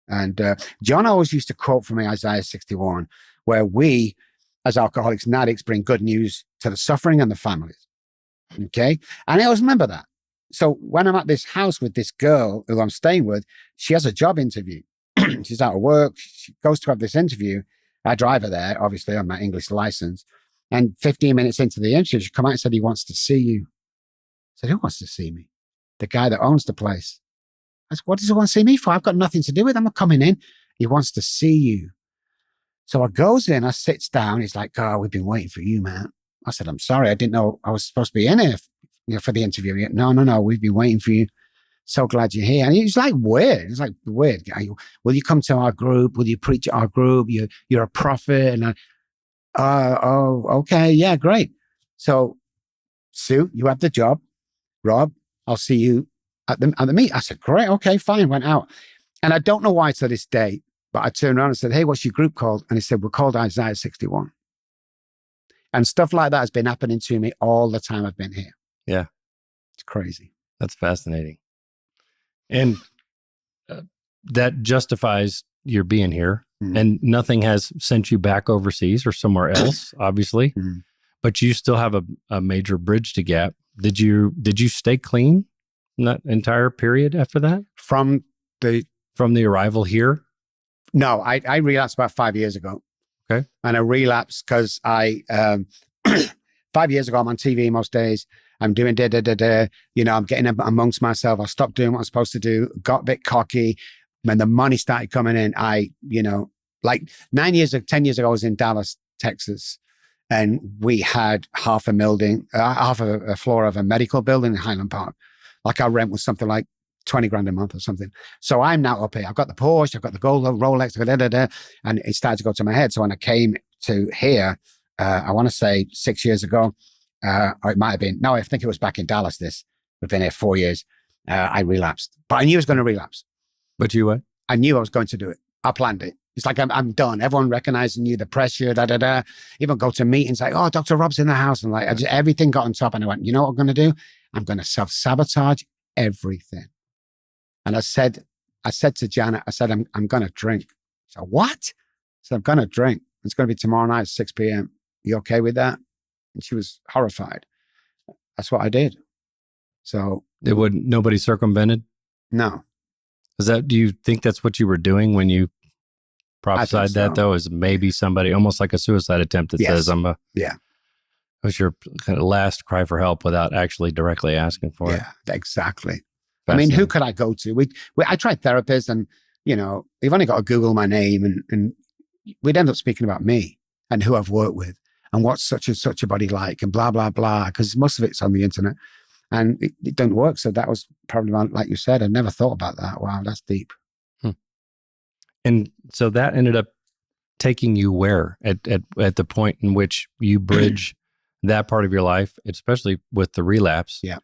Speaker 1: And John always used to quote from me Isaiah 61, where we, as alcoholics and addicts, bring good news to the suffering and the families. Okay. And I always remember that. So when I'm at this house with this girl who I'm staying with, she has a job interview. She's out of work. She goes to have this interview. I drive her there, obviously, on my English license. And 15 minutes into the interview, she come out and said, he wants to see you. I said, who wants to see me? The guy that owns the place. I said, what does he want to see me for? I've got nothing to do with him. I'm not coming in. He wants to see you. So I goes in, I sits down. He's like, oh, we've been waiting for you, man. I said, I'm sorry. I didn't know I was supposed to be in here for the interview. No, we've been waiting for you. So glad you're here. And he's like weird. It's like weird. Will you come to our group? Will you preach at our group? You're a prophet. And okay. Yeah, great. So Sue, you have the job. Rob, I'll see you at the meet. I said, great. Okay, fine. Went out. And I don't know why to this day, but I turned around and said, hey, what's your group called? And he said, we're called Isaiah 61. And stuff like that has been happening to me all the time I've been here.
Speaker 2: Yeah.
Speaker 1: It's crazy.
Speaker 2: That's fascinating. And that justifies your being here. Mm-hmm. And nothing has sent you back overseas or somewhere else, obviously. Mm-hmm. But you still have a major bridge to gap. Did you stay clean in that entire period after that? From the arrival here?
Speaker 1: No, I relapsed about 5 years ago.
Speaker 2: Okay.
Speaker 1: And I relapsed because 5 years ago, I'm on TV most days. I'm doing I'm getting amongst myself. I stopped doing what I'm supposed to do, got a bit cocky. When the money started coming in, like 10 years ago, I was in Dallas, Texas, and we had half a floor of a medical building in Highland Park. Like our rent was something like 20 grand a month or something. So I'm now up here. I've got the Porsche, I've got the gold Rolex, and it started to go to my head. So when I came to here, I want to say 6 years ago, or it might have been, no, I think it was back in Dallas. We've been here 4 years. I relapsed, but I knew I was going to relapse.
Speaker 2: But you what?
Speaker 1: I knew I was going to do it. I planned it. It's like I'm done. Everyone recognizing you, the pressure, Even go to meetings like, oh, Dr. Robb's in the house. And like, everything got on top. And I went, you know what I'm going to do? I'm going to self-sabotage everything. And I said to Janet, I said, I'm going to drink. So what? I said, I'm going to drink. It's going to be tomorrow night at 6 p.m. You okay with that? And she was horrified. That's what I did. So
Speaker 2: nobody circumvented?
Speaker 1: No.
Speaker 2: Do you think that's what you were doing when you prophesied that though? Is maybe somebody, almost like a suicide attempt that says, it was your kind of last cry for help without actually directly asking for it.
Speaker 1: Yeah, exactly. I mean, who could I go to? I tried therapists and, you've only got to Google my name and we'd end up speaking about me and who I've worked with and what's such and such a body like and blah, blah, blah, because most of it's on the internet and it don't work. So that was probably, like you said, I never thought about that. Wow, that's deep.
Speaker 2: And so that ended up taking you where at the point in which you bridge that part of your life, especially with the relapse.
Speaker 1: Yeah.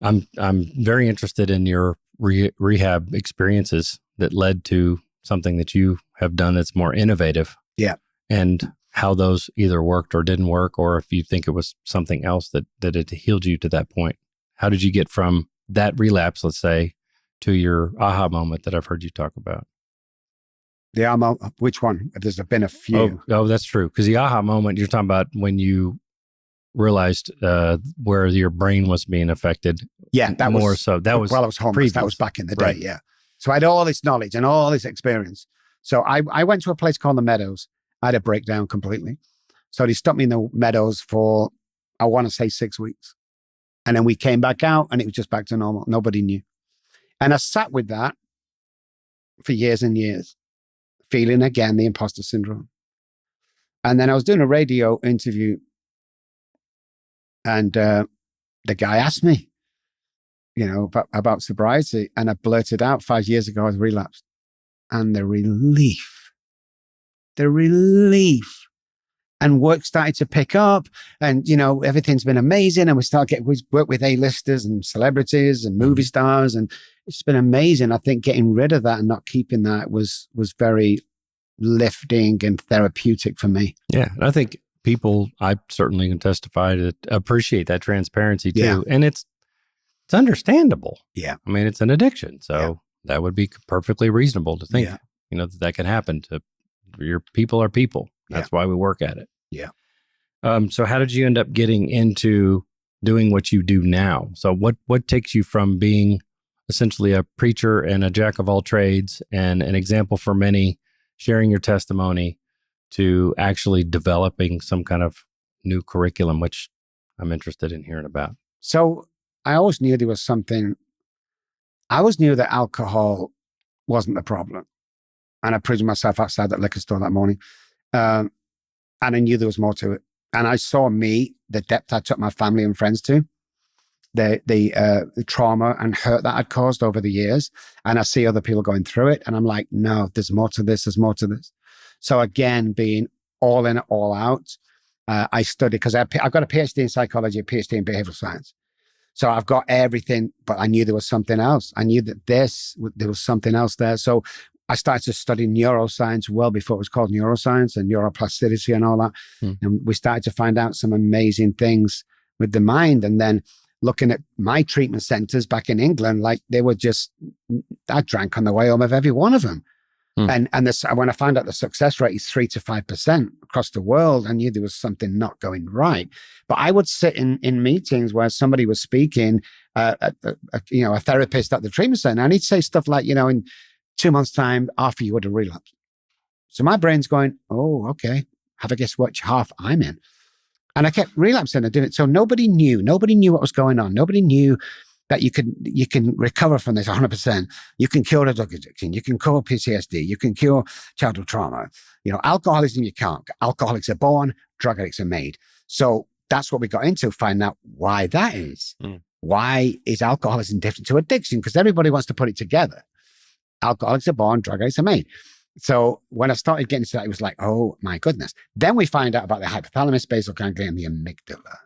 Speaker 2: I'm very interested in your rehab experiences that led to something that you have done that's more innovative.
Speaker 1: Yeah.
Speaker 2: And how those either worked or didn't work, or if you think it was something else that it healed you to that point. How did you get from that relapse, let's say, to your aha moment that I've heard you talk about?
Speaker 1: The aha moment, which one? There's been a few.
Speaker 2: Oh, that's true. Because the aha moment, you're talking about when you realized where your brain was being affected.
Speaker 1: Yeah, that
Speaker 2: more
Speaker 1: was
Speaker 2: so. That was
Speaker 1: while I was homeless. Previous. That was back in the day. Right. Yeah. So I had all this knowledge and all this experience. So I went to a place called the Meadows. I had a breakdown completely. So they stopped me in the Meadows for, I want to say 6 weeks. And then we came back out and it was just back to normal. Nobody knew. And I sat with that for years and years, feeling again the imposter syndrome. And then I was doing a radio interview and the guy asked me, about sobriety. And I blurted out 5 years ago I was relapsed. And the relief. And work started to pick up and, everything's been amazing. And we work with A-listers and celebrities and movie stars. And it's been amazing. I think getting rid of that and not keeping that was very lifting and therapeutic for me.
Speaker 2: Yeah. And I think people, I certainly can testify to appreciate that transparency too.
Speaker 1: Yeah.
Speaker 2: And it's understandable.
Speaker 1: Yeah.
Speaker 2: I mean, it's an addiction. So that would be perfectly reasonable to think, that can happen to your people are people. That's why we work at it.
Speaker 1: Yeah.
Speaker 2: So how did you end up getting into doing what you do now? So what takes you from being essentially a preacher and a jack of all trades and an example for many, sharing your testimony, to actually developing some kind of new curriculum, which I'm interested in hearing about?
Speaker 1: So I always knew there was something. I always knew that alcohol wasn't the problem. And I proved myself outside that liquor store that morning. And I knew there was more to it. And I saw the depth I took my family and friends to, the trauma and hurt that I'd caused over the years. And I see other people going through it. And I'm like, no, there's more to this. There's more to this. So again, being all in, all out, I studied because I've got a PhD in psychology, a PhD in behavioral science. So I've got everything, but I knew there was something else. I knew that there was something else there. So I started to study neuroscience well before it was called neuroscience and neuroplasticity and all that. And we started to find out some amazing things with the mind. And then looking at my treatment centers back in England, like I drank on the way home of every one of them. And when I found out the success rate is 3 to 5% across the world, I knew there was something not going right. But I would sit in meetings where somebody was speaking, a therapist at the treatment center, and he'd say stuff like, in 2 months' time, after you would have relapsed. So my brain's going, oh, okay. Have a guess which half I'm in. And I kept relapsing and doing it. So nobody knew what was going on. Nobody knew that you can recover from this 100%. You can cure the drug addiction. You can cure PTSD. You can cure childhood trauma. Alcoholism, you can't. Alcoholics are born, drug addicts are made. So that's what we got into, finding out why that is. Why is alcoholism different to addiction? Because everybody wants to put it together. Alcoholics are born, drug addicts are made. So when I started getting to that, it was like, oh my goodness. Then we find out about the hypothalamus, basal ganglia, and the amygdala.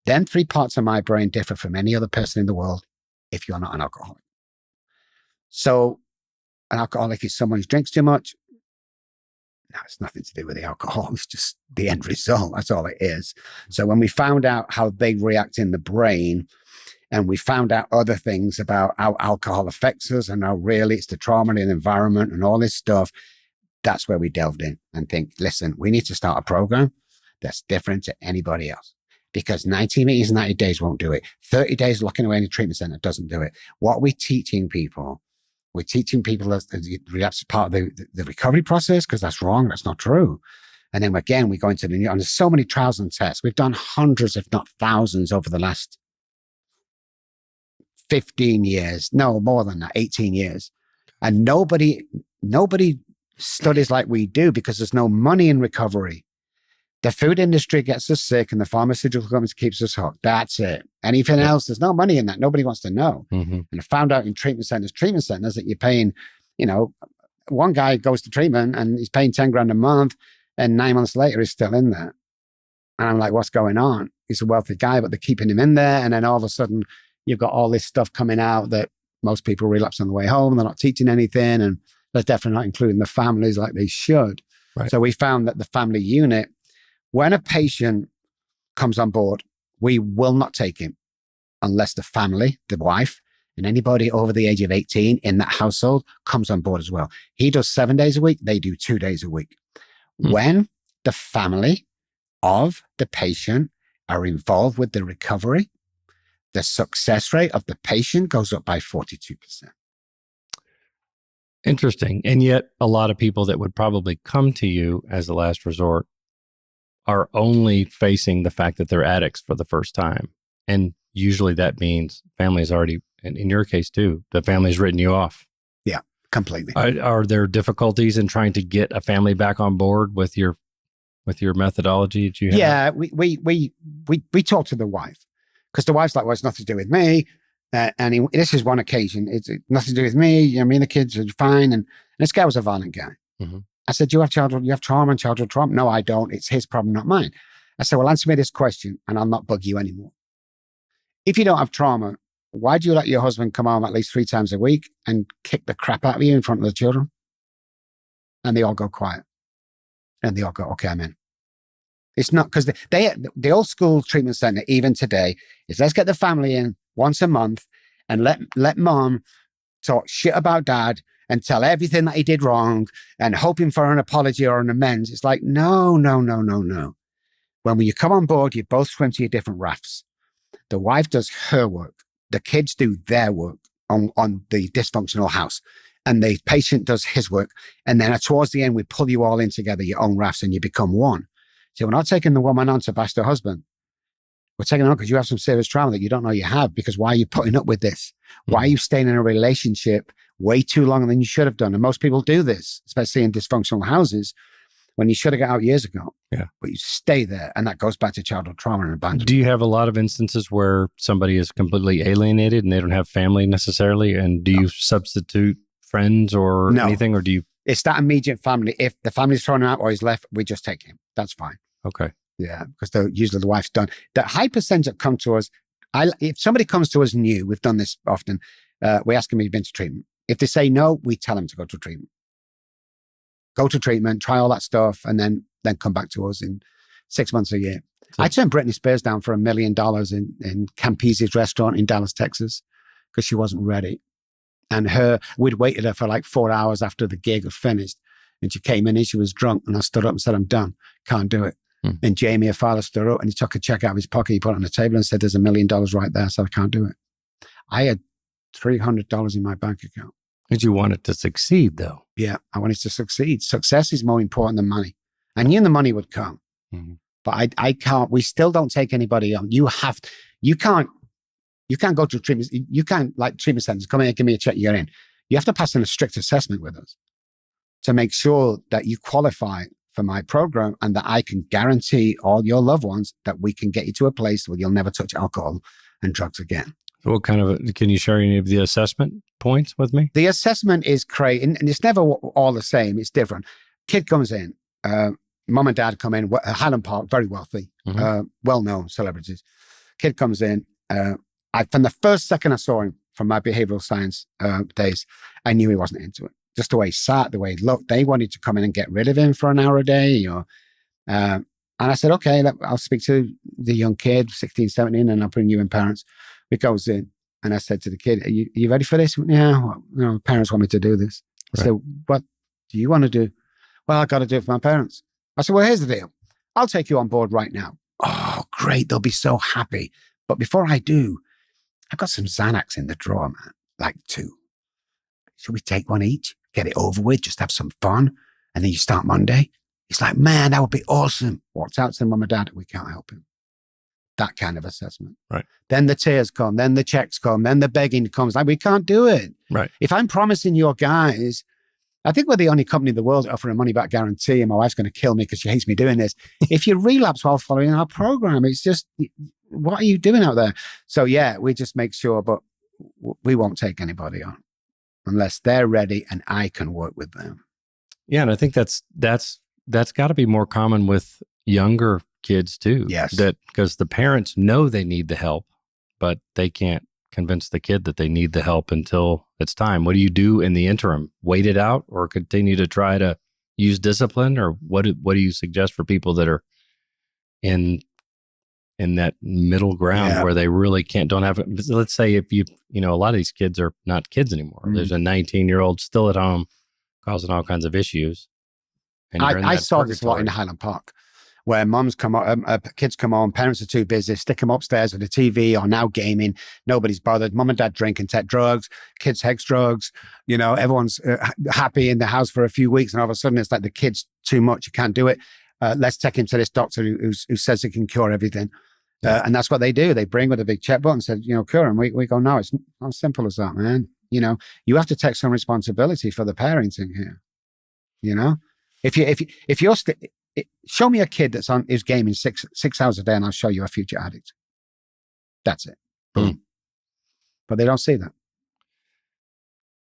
Speaker 1: Then 3 parts of my brain differ from any other person in the world if you're not an alcoholic. So an alcoholic is someone who drinks too much. No, it's nothing to do with the alcohol. It's just the end result. That's all it is. So when we found out how they react in the brain, and we found out other things about how alcohol affects us and how really it's the trauma and the environment and all this stuff, that's where we delved in and think, listen, we need to start a program that's different to anybody else. Because 90 meetings in 90 days won't do it. 30 days locking away in a treatment center doesn't do it. What we're teaching people, that relapse is part of the recovery process, because that's wrong. That's not true. And then again, we go into and there's so many trials and tests. We've done hundreds, if not thousands, over the last 15 years. No, more than that, 18 years. And nobody studies like we do because there's no money in recovery. The food industry gets us sick and the pharmaceutical companies keeps us hooked. That's it. Anything else, there's no money in that. Nobody wants to know. And I found out in treatment centers that you're paying, one guy goes to treatment and he's paying 10 grand a month and 9 months later he's still in there. And I'm like, what's going on? He's a wealthy guy, but they're keeping him in there. And then all of a sudden you've got all this stuff coming out that most people relapse on the way home. They're not teaching anything and they're definitely not including the families like they should.
Speaker 2: Right.
Speaker 1: So we found that the family unit, when a patient comes on board, we will not take him unless the family, the wife, and anybody over the age of 18 in that household comes on board as well. He does 7 days a week. They do 2 days a week. When the family of the patient are involved with the recovery, the success rate of the patient goes up by 42%.
Speaker 2: Interesting. And yet a lot of people that would probably come to you as a last resort are only facing the fact that they're addicts for the first time. And usually that means family's already, and in your case too, the family's written you off.
Speaker 1: Yeah, completely.
Speaker 2: Are there difficulties in trying to get a family back on board with your methodology that you have?
Speaker 1: Yeah, we talk to the wife because the wife's like, well, it's nothing to do with me. This is one occasion. It's nothing to do with me. Me and the kids are fine. And this guy was a violent guy. I said, you have trauma and childhood trauma? No, I don't. It's his problem, not mine. I said, well, answer me this question and I'll not bug you anymore. If you don't have trauma, why do you let your husband come home at least 3 times a week and kick the crap out of you in front of the children? And they all go quiet. And they all go, okay, I'm in. It's not because the old school treatment center, even today, is let's get the family in once a month and let mom talk shit about dad and tell everything that he did wrong and hoping for an apology or an amends. It's like, no. When you come on board, you both swim to your different rafts. The wife does her work. The kids do their work on the dysfunctional house. And the patient does his work. And then towards the end, we pull you all in together, your own rafts, and you become one. So we're not taking the woman on to bash her husband. We're taking it on because you have some serious trauma that you don't know you have. Because why are you putting up with this? Why are you staying in a relationship way too long than you should have done? And most people do this, especially in dysfunctional houses, when you should have got out years ago.
Speaker 2: Yeah.
Speaker 1: But you stay there. And that goes back to childhood trauma and abandonment.
Speaker 2: Do you have a lot of instances where somebody is completely alienated and they don't have family necessarily? And do you substitute friends or anything? Or do you? It's
Speaker 1: that immediate family. If the family's thrown out or he's left, we just take him. That's fine.
Speaker 2: Okay.
Speaker 1: Yeah, because usually the wife's done. The high percentage that come to us, if somebody comes to us new, we've done this often, we ask them if you've been to treatment. If they say no, we tell them to go to treatment. Go to treatment, try all that stuff, and then come back to us in 6 months, a year. So, I turned Britney Spears down for $1 million in Campese's restaurant in Dallas, Texas, because she wasn't ready. And we'd waited her for like 4 hours after the gig was finished. And she came in and she was drunk. And I stood up and said, I'm done. Can't do it. And Jamie, her father, stood up and he took a check out of his pocket. He put it on the table and said, there's $1 million right there. I said, I can't do it. I had $300 in my bank account.
Speaker 2: Did you want it to succeed though?
Speaker 1: Yeah, I wanted to succeed. Success is more important than money. I knew the money would come. But I can't, we still don't take anybody on. You can't go to treatment. You can't, like treatment centers, come in and give me a check, you're in. You have to pass in a strict assessment with us to make sure that you qualify for my program, and that I can guarantee all your loved ones that we can get you to a place where you'll never touch alcohol and drugs again.
Speaker 2: What kind of, can you share any of the assessment points with me?
Speaker 1: The assessment is creating, and it's never all the same. It's different. Kid comes in, mom and dad come in, Highland Park, very wealthy, well-known celebrities. Kid comes in. From the first second I saw him from my behavioral science days, I knew he wasn't into it. Just the way he sat, the way he looked. They wanted to come in and get rid of him for an hour a day. And I said, okay, I'll speak to the young kid, 16, 17, and I'll bring you in parents. He goes in, and I said to the kid, are you ready for this? He went, yeah, well, parents want me to do this. I said, what do you want to do? Well, I got to do it for my parents. I said, well, here's the deal. I'll take you on board right now. Oh, great. They'll be so happy. But before I do, I've got some Xanax in the drawer, man, like 2. Should we take one each? Get it over with, just have some fun. And then you start Monday. He's like, man, that would be awesome. Walks out to mom and dad, we can't help him. That kind of assessment.
Speaker 2: Right.
Speaker 1: Then the tears come, then the checks come, then the begging comes. Like, we can't do it.
Speaker 2: Right.
Speaker 1: If I'm promising your guys, I think we're the only company in the world offering a money back guarantee, and my wife's going to kill me because she hates me doing this. If you relapse while following our program, it's just, what are you doing out there? So yeah, we just make sure, but we won't take anybody on unless they're ready and I can work with them.
Speaker 2: Yeah. And I think that's got to be more common with younger kids too.
Speaker 1: Yes.
Speaker 2: That because the parents know they need the help, but they can't convince the kid that they need the help until it's time. What do you do in the interim? Wait it out or continue to try to use discipline? Or what do you suggest for people that are in that middle ground where they really don't have it? Let's say if a lot of these kids are not kids anymore. Mm-hmm. There's a 19-year-old still at home causing all kinds of issues. And
Speaker 1: I saw this a lot in Highland Park, where kids come home, parents are too busy, stick them upstairs with the TV or now gaming. Nobody's bothered. Mom and dad drink and take drugs. Kids take drugs. Everyone's happy in the house for a few weeks, and all of a sudden it's like the kid's too much. You can't do it. Let's take him to this doctor who says he can cure everything. And that's what they do. They bring with a big checkbook and said, cure him. We go, no, it's not as simple as that, man. You have to take some responsibility for the parenting here. If you're show me a kid who's gaming six hours a day, and I'll show you a future addict. That's it. Boom. But they don't see that.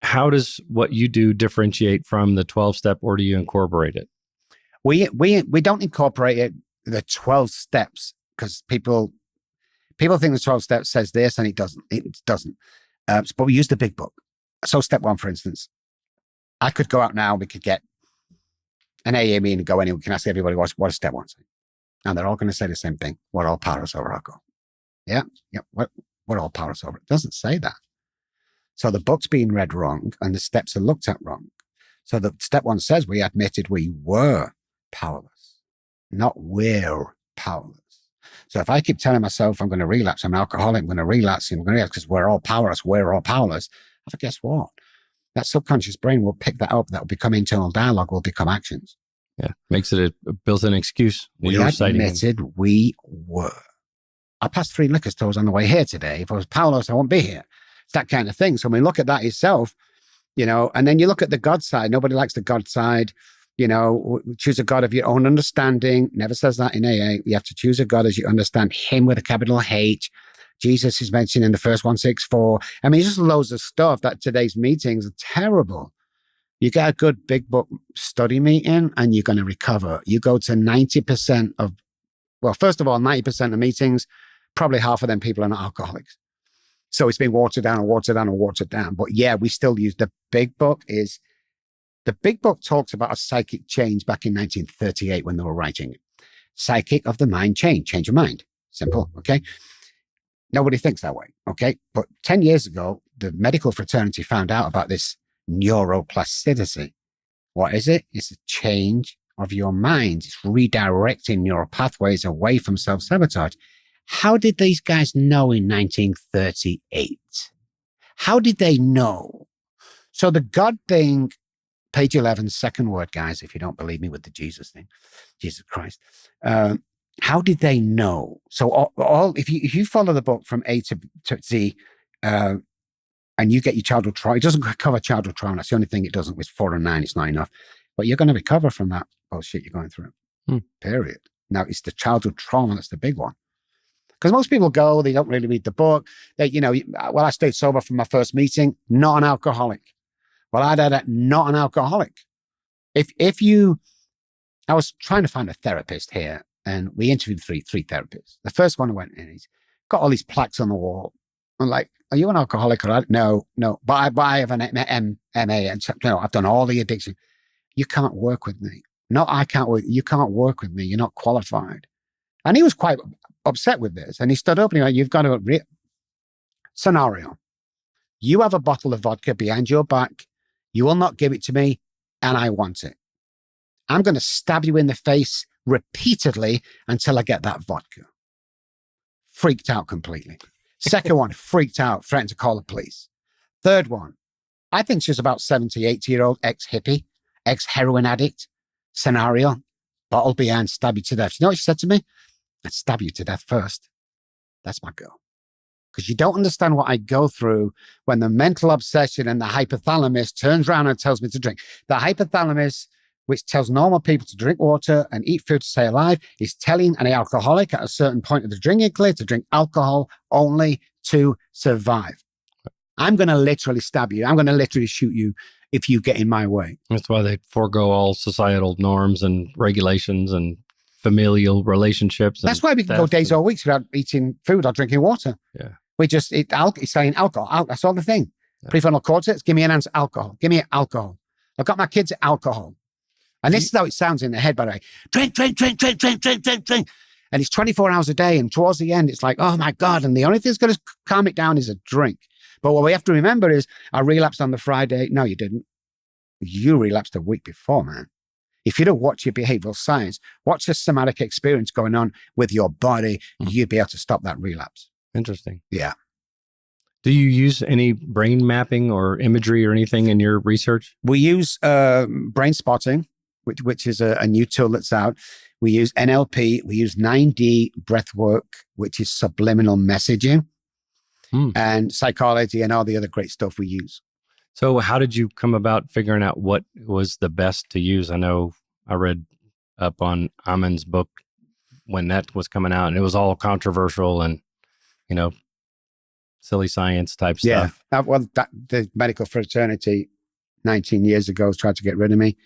Speaker 2: How does what you do differentiate from the 12-step, or do you incorporate it?
Speaker 1: We don't incorporate it, the 12 steps, because people think the 12 steps says this, and it doesn't. It doesn't. But we use the big book. So step 1, for instance, I could go out now. We could get an AA meeting and go anywhere. We can ask everybody what does step 1 say, and they're all going to say the same thing: we're all powerless over alcohol. Yeah. We're all powerless over it. It doesn't say that. So the book's being read wrong, and the steps are looked at wrong. So the step 1 says we admitted we were powerless, not we're powerless. So if I keep telling myself I'm going to relapse, I'm an alcoholic, I'm going to relapse, because we're all powerless, I thought, guess what? That subconscious brain will pick that up. That will become internal dialogue, will become actions.
Speaker 2: Yeah. Makes it a built-in excuse.
Speaker 1: We admitted we were. I passed 3 liquor stores on the way here today. If I was powerless, I won't be here. It's that kind of thing. So when you look at that yourself, and then you look at the God side. Nobody likes the God side. Choose a God of your own understanding. Never says that in AA. You have to choose a God as you understand him with a capital H. Jesus is mentioned in the first 164. I mean, just loads of stuff that today's meetings are terrible. You get a good big book study meeting and you're going to recover. You go to 90% of, first of all, 90% of meetings, probably half of them people are not alcoholics. So it's been watered down and watered down and watered down. But yeah, we still use the big book. The big book talks about a psychic change back in 1938 when they were writing it. Psychic of the mind change your mind. Simple, okay? Nobody thinks that way, okay? But 10 years ago, the medical fraternity found out about this neuroplasticity. What is it? It's a change of your mind. It's redirecting neural pathways away from self-sabotage. How did these guys know in 1938? How did they know? So the God thing, page 11, second word, guys, if you don't believe me with the Jesus thing, Jesus Christ. How did they know? So if you follow the book from A to Z, and you get your childhood trauma, it doesn't cover childhood trauma. That's the only thing it doesn't. With 4 and 9, it's not enough. but you're going to recover from that bullshit you're going through.
Speaker 2: Hmm.
Speaker 1: Period. Now, it's the childhood trauma that's the big one. Because most people go, they don't really read the book. They, I stayed sober from my first meeting, not an alcoholic. Well, I did it, not an alcoholic. I was trying to find a therapist here, and we interviewed three therapists. The first one went in, he's got all these plaques on the wall. I'm like, are you an alcoholic? No, but I have an MA, and I've done all the addiction. You can't work with me. No, I can't work. You can't work with me. You're not qualified. And he was quite upset with this. And he stood up and he went, you've got to scenario. You have a bottle of vodka behind your back. You will not give it to me, and I want it. I'm going to stab you in the face repeatedly until I get that vodka. Freaked out completely. Second one, freaked out, threatened to call the police. Third one, I think she's about 70, 80-year-old ex-hippie, ex-heroin addict. Scenario, bottle behind, stab you to death. You know what she said to me? I'd stab you to death first. That's my girl. Because you don't understand what I go through when the mental obsession and the hypothalamus turns around and tells me to drink. The hypothalamus, which tells normal people to drink water and eat food to stay alive, is telling an alcoholic at a certain point of the drinking clear to drink alcohol only to survive. I'm going to literally stab you. I'm going to literally shoot you if you get in my way.
Speaker 2: That's why they forego all societal norms and regulations and familial relationships.
Speaker 1: That's why we can go days or weeks without eating food or drinking water.
Speaker 2: Yeah.
Speaker 1: We just eat it's saying alcohol. That's all the thing. Yeah. Prefrontal cortex, give me an ounce of alcohol. Give me alcohol. I've got my kids alcohol. And this is how it sounds in the head, by the way. Drink. And it's 24 hours a day. And towards the end, it's like, oh my God. And the only thing that's going to calm it down is a drink. But what we have to remember is I relapsed on the Friday. No, you didn't. You relapsed a week before, man. If you don't watch your behavioral science, watch the somatic experience going on with your body, you'd be able to stop that relapse.
Speaker 2: Interesting.
Speaker 1: Yeah.
Speaker 2: Do you use any brain mapping or imagery or anything in your research?
Speaker 1: We use brain spotting, which is a new tool that's out. We use NLP. We use 9D breath work, which is subliminal messaging, and psychology and all the other great stuff we use.
Speaker 2: So how did you come about figuring out what was the best to use? I know I read up on Amidst's book when that was coming out, and it was all controversial and, silly science type stuff.
Speaker 1: Yeah. Well, the medical fraternity 19 years ago tried to get rid of me.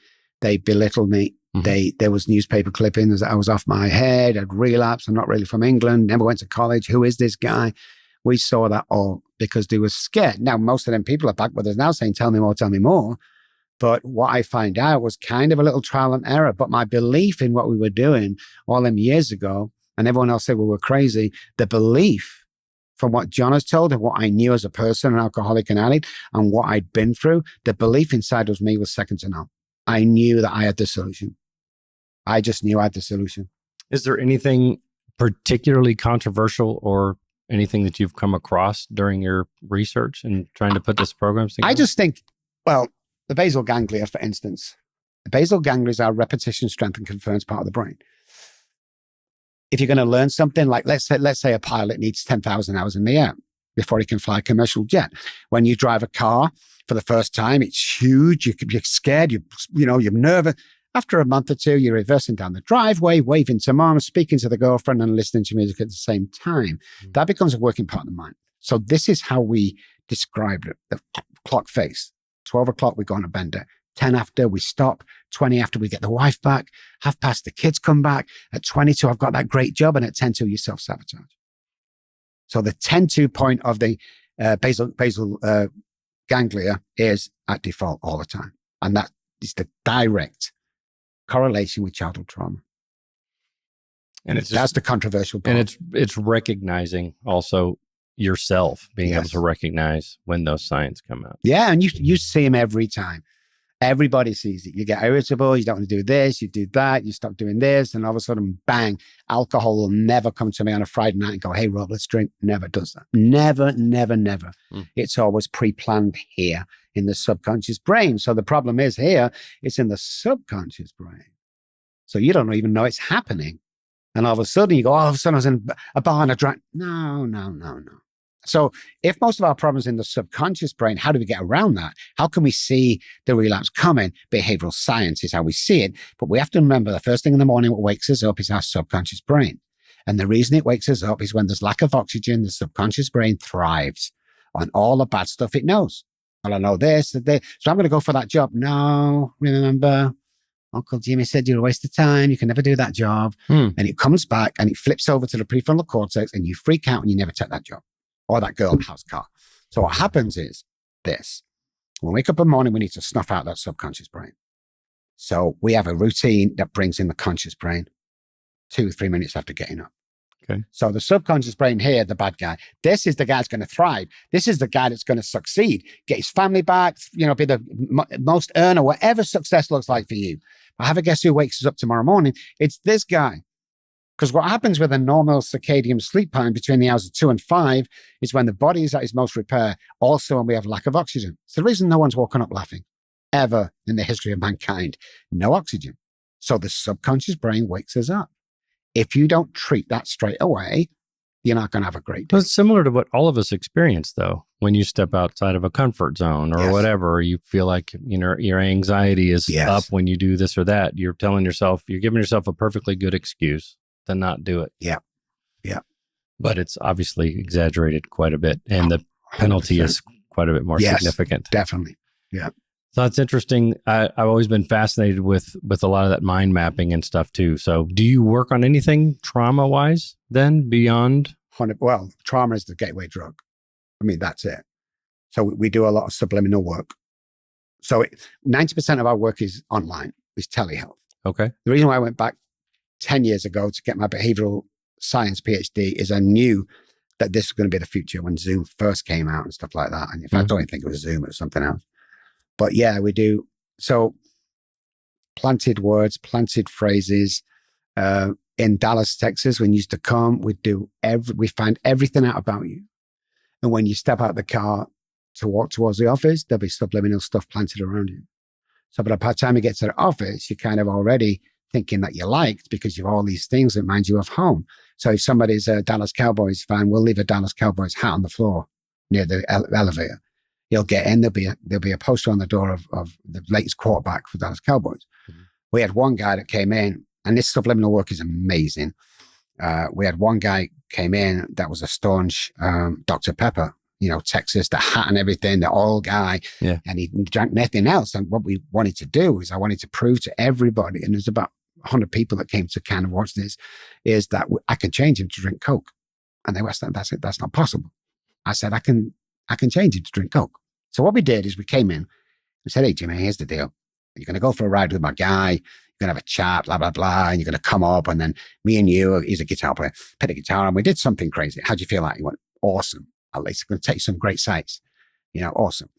Speaker 1: They belittled me. There was newspaper clippings that I was off my head. I'd relapsed. I'm not really from England. Never went to college. Who is this guy? We saw that all because they were scared. Now, most of them people are back with us now saying, tell me more, tell me more. But what I find out was kind of a little trial and error. But my belief in what we were doing all them years ago, and everyone else said we were crazy, the belief from what John has told and what I knew as a person, an alcoholic and addict, and what I'd been through, the belief inside of me was second to none. I knew that I had the solution. I just knew I had the solution.
Speaker 2: Is there anything particularly controversial or anything that you've come across during your research and trying to put this program together?
Speaker 1: I just think, the basal ganglia, for instance, the basal ganglia is our repetition, strength, and confirms part of the brain. If you're going to learn something, like let's say a pilot needs 10,000 hours in the air before he can fly a commercial jet. When you drive a car for the first time, it's huge. You're scared. You're nervous. After a month or two, you're reversing down the driveway, waving to mom, speaking to the girlfriend, and listening to music at the same time. That becomes a working part of the mind. So this is how we describe it. The clock face. 12 o'clock, we go on a bender. 10 after, we stop. 20 after, we get the wife back. 1:30, the kids come back. At 22, I've got that great job. And at 10:2, you self-sabotage. So the 10:2 point of the basal ganglia is at default all the time. And that is the direct correlation with childhood trauma.
Speaker 2: And
Speaker 1: that's the controversial part.
Speaker 2: And it's recognizing also yourself, being able to recognize when those signs come out.
Speaker 1: Yeah, and you see them every time. Everybody sees it. You get irritable, you don't want to do this, you do that, you stop doing this, and all of a sudden, bang, alcohol will never come to me on a Friday night and go, hey, Rob, let's drink. Never does that. Never. It's always pre-planned here in the subconscious brain. So the problem is here, it's in the subconscious brain. So you don't even know it's happening. And all of a sudden you go, all of a sudden I was in a bar and I drank. No. So if most of our problems in the subconscious brain, how do we get around that? How can we see the relapse coming? Behavioral science is how we see it. But we have to remember the first thing in the morning what wakes us up is our subconscious brain. And the reason it wakes us up is when there's lack of oxygen, the subconscious brain thrives on all the bad stuff it knows. Well, I know this, so I'm going to go for that job. No, remember, Uncle Jimmy said you're a waste of time. You can never do that job. And it comes back and it flips over to the prefrontal cortex and you freak out and you never take that job or that girl house car. So what happens is this. When we wake up in the morning, we need to snuff out that subconscious brain. So we have a routine that brings in the conscious brain 2-3 minutes after getting up.
Speaker 2: Okay.
Speaker 1: So the subconscious brain here, the bad guy, this is the guy that's going to thrive. This is the guy that's going to succeed, get his family back, be the most earner, whatever success looks like for you. I have a guess who wakes us up tomorrow morning. It's this guy. Because what happens with a normal circadian sleep pattern between the hours of 2 and 5 is when the body is at its most repair, also when we have lack of oxygen. It's the reason no one's woken up laughing ever in the history of mankind. No oxygen. So the subconscious brain wakes us up. If you don't treat that straight away, you're not going to have a great day.
Speaker 2: Well, it's similar to what all of us experience, though. When you step outside of a comfort zone or whatever, or you feel like your anxiety is up when you do this or that, you're giving yourself a perfectly good excuse to not do it.
Speaker 1: Yeah.
Speaker 2: But it's obviously exaggerated quite a bit, and the penalty
Speaker 1: 100%.
Speaker 2: is quite a bit more significant.
Speaker 1: Definitely. Yeah.
Speaker 2: So that's interesting. I've always been fascinated with a lot of that mind mapping and stuff too. So do you work on anything trauma-wise then beyond?
Speaker 1: Well, trauma is the gateway drug. I mean, that's it. So we do a lot of subliminal work. So 90% of our work is online, is telehealth.
Speaker 2: Okay.
Speaker 1: The reason why I went back 10 years ago to get my behavioral science PhD is I knew that this was going to be the future when Zoom first came out and stuff like that. And in fact, I don't even think it was Zoom, it was something else. But yeah, we do. So planted words, planted phrases. In Dallas, Texas, when you used to come, we find everything out about you. And when you step out the car to walk towards the office, there'll be subliminal stuff planted around you. So by the time you get to the office, you're kind of already thinking that you're liked because you have all these things that remind you of home. So if somebody's a Dallas Cowboys fan, we'll leave a Dallas Cowboys hat on the floor near the elevator. You'll get in, there'll be a poster on the door of the latest quarterback for Dallas Cowboys. Mm-hmm. We had one guy that came in, and this subliminal work is amazing. We had one guy came in that was a staunch Dr. Pepper, Texas, the hat and everything, the old guy, and he drank nothing else. And what we wanted to do is I wanted to prove to everybody, and there's about 100 people that came to kind of watch this, is that I can change him to drink Coke. And they were saying, that's not possible. I said, I can change him to drink Coke. So what we did is we came in and said, hey, Jimmy, here's the deal. You're going to go for a ride with my guy. You're going to have a chat, blah, blah, blah. And you're going to come up. And then me and you, he's a guitar player, played a guitar. And we did something crazy. How'd you feel like? He went, awesome. At least I'm going to take you some great sights. Awesome.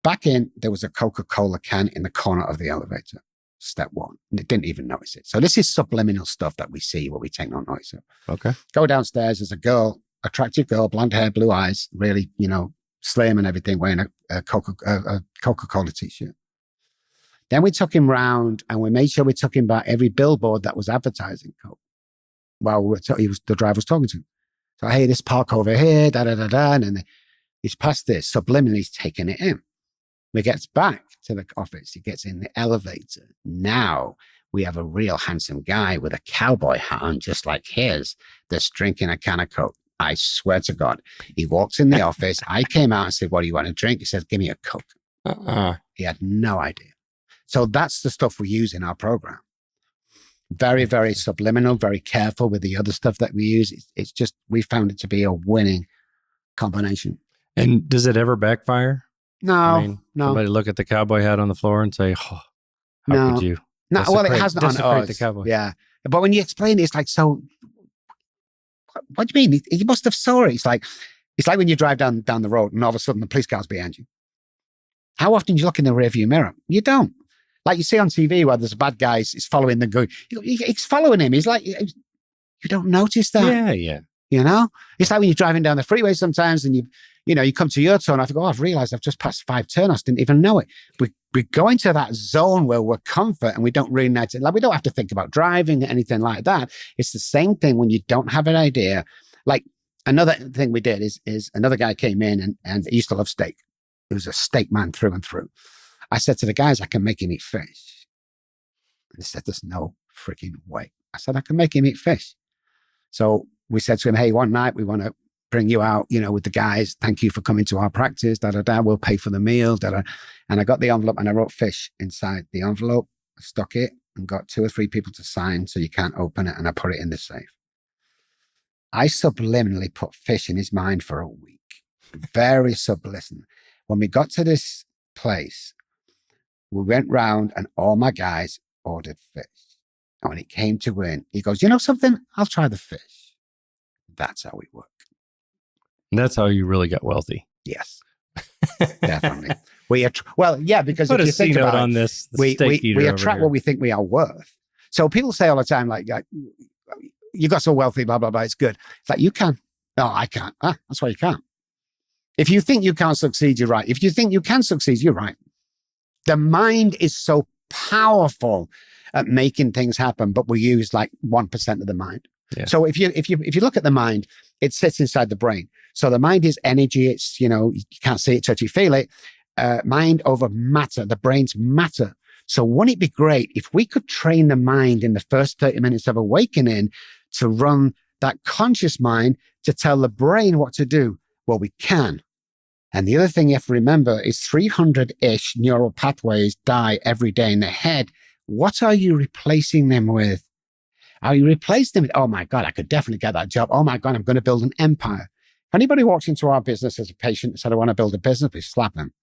Speaker 1: Back in, there was a Coca-Cola can in the corner of the elevator. Step one. And it didn't even notice it. So this is subliminal stuff that we see, what we take no notice of.
Speaker 2: Okay.
Speaker 1: Go downstairs. There's a girl, attractive girl, blonde hair, blue eyes, really, slim and everything, wearing a Coca-Cola t-shirt. Then we took him round and we made sure we took him by every billboard that was advertising Coke. While the driver was talking to him. So, hey, this park over here, da-da-da-da. And then he's past this, subliminally, he's taking it in. When he gets back to the office, he gets in the elevator. Now we have a real handsome guy with a cowboy hat on, just like his, that's drinking a can of Coke. I swear to God. He walks in the office. I came out and said, what do you want to drink? He says, give me a Coke. He had no idea. So that's the stuff we use in our program. Very, very subliminal, very careful with the other stuff that we use. It's just, we found it to be a winning combination.
Speaker 2: And does it ever backfire?
Speaker 1: No, no.
Speaker 2: Somebody look at the cowboy hat on the floor and say, how could you?
Speaker 1: No, well, it hasn't on us.
Speaker 2: The cowboy.
Speaker 1: Yeah. But when you explain it, it's like, so what do you mean? You must have saw it. It's like when you drive down the road and all of a sudden the police car's behind you. How often do you look in the rearview mirror? You don't. Like you see on TV where there's a bad guy is following the guy. He's following him. He's like, you don't notice that.
Speaker 2: Yeah.
Speaker 1: It's like when you're driving down the freeway sometimes and you come to your turn. I think, I've realized I've just passed 5 turnoffs. Didn't even know it. We go into that zone where we're comfort and we don't really need to, like, we don't have to think about driving or anything like that. It's the same thing when you don't have an idea. Like Another thing we did is another guy came in and he used to love steak. He was a steak man through and through. I said to the guys, I can make him eat fish. And they said, there's no freaking way. I said, I can make him eat fish. So we said to him, hey, one night we want to bring you out, with the guys. Thank you for coming to our practice. We'll pay for the meal. And I got the envelope and I wrote fish inside the envelope. I stuck it and got 2 or 3 people to sign so you can't open it. And I put it in the safe. I subliminally put fish in his mind for a week. Very subliminal. When we got to this place, we went round and all my guys ordered fish. And when it came to win, he goes, you know something? I'll try the fish. That's how we work.
Speaker 2: And that's how you really got wealthy.
Speaker 1: Yes, definitely. Because
Speaker 2: put
Speaker 1: if you think about it,
Speaker 2: on this,
Speaker 1: we attract what we think we are worth. So people say all the time, like you got so wealthy, blah, blah, blah. It's good. It's like, you can. No, I can't. That's why you can't. If you think you can't succeed, you're right. If you think you can succeed, you're right. The mind is so powerful at making things happen, but we use like 1% of the mind.
Speaker 2: Yeah.
Speaker 1: So if you look at the mind, it sits inside the brain. So the mind is energy. It's, you can't see it, touch it, feel it. Mind over matter. The brain's matter. So wouldn't it be great if we could train the mind in the first 30 minutes of awakening to run that conscious mind to tell the brain what to do? Well, we can. And the other thing you have to remember is 300-ish neural pathways die every day in the head. What are you replacing them with? Are you replacing them with, oh my God, I could definitely get that job. Oh my God, I'm going to build an empire. If anybody walks into our business as a patient and said, I want to build a business, we slap them.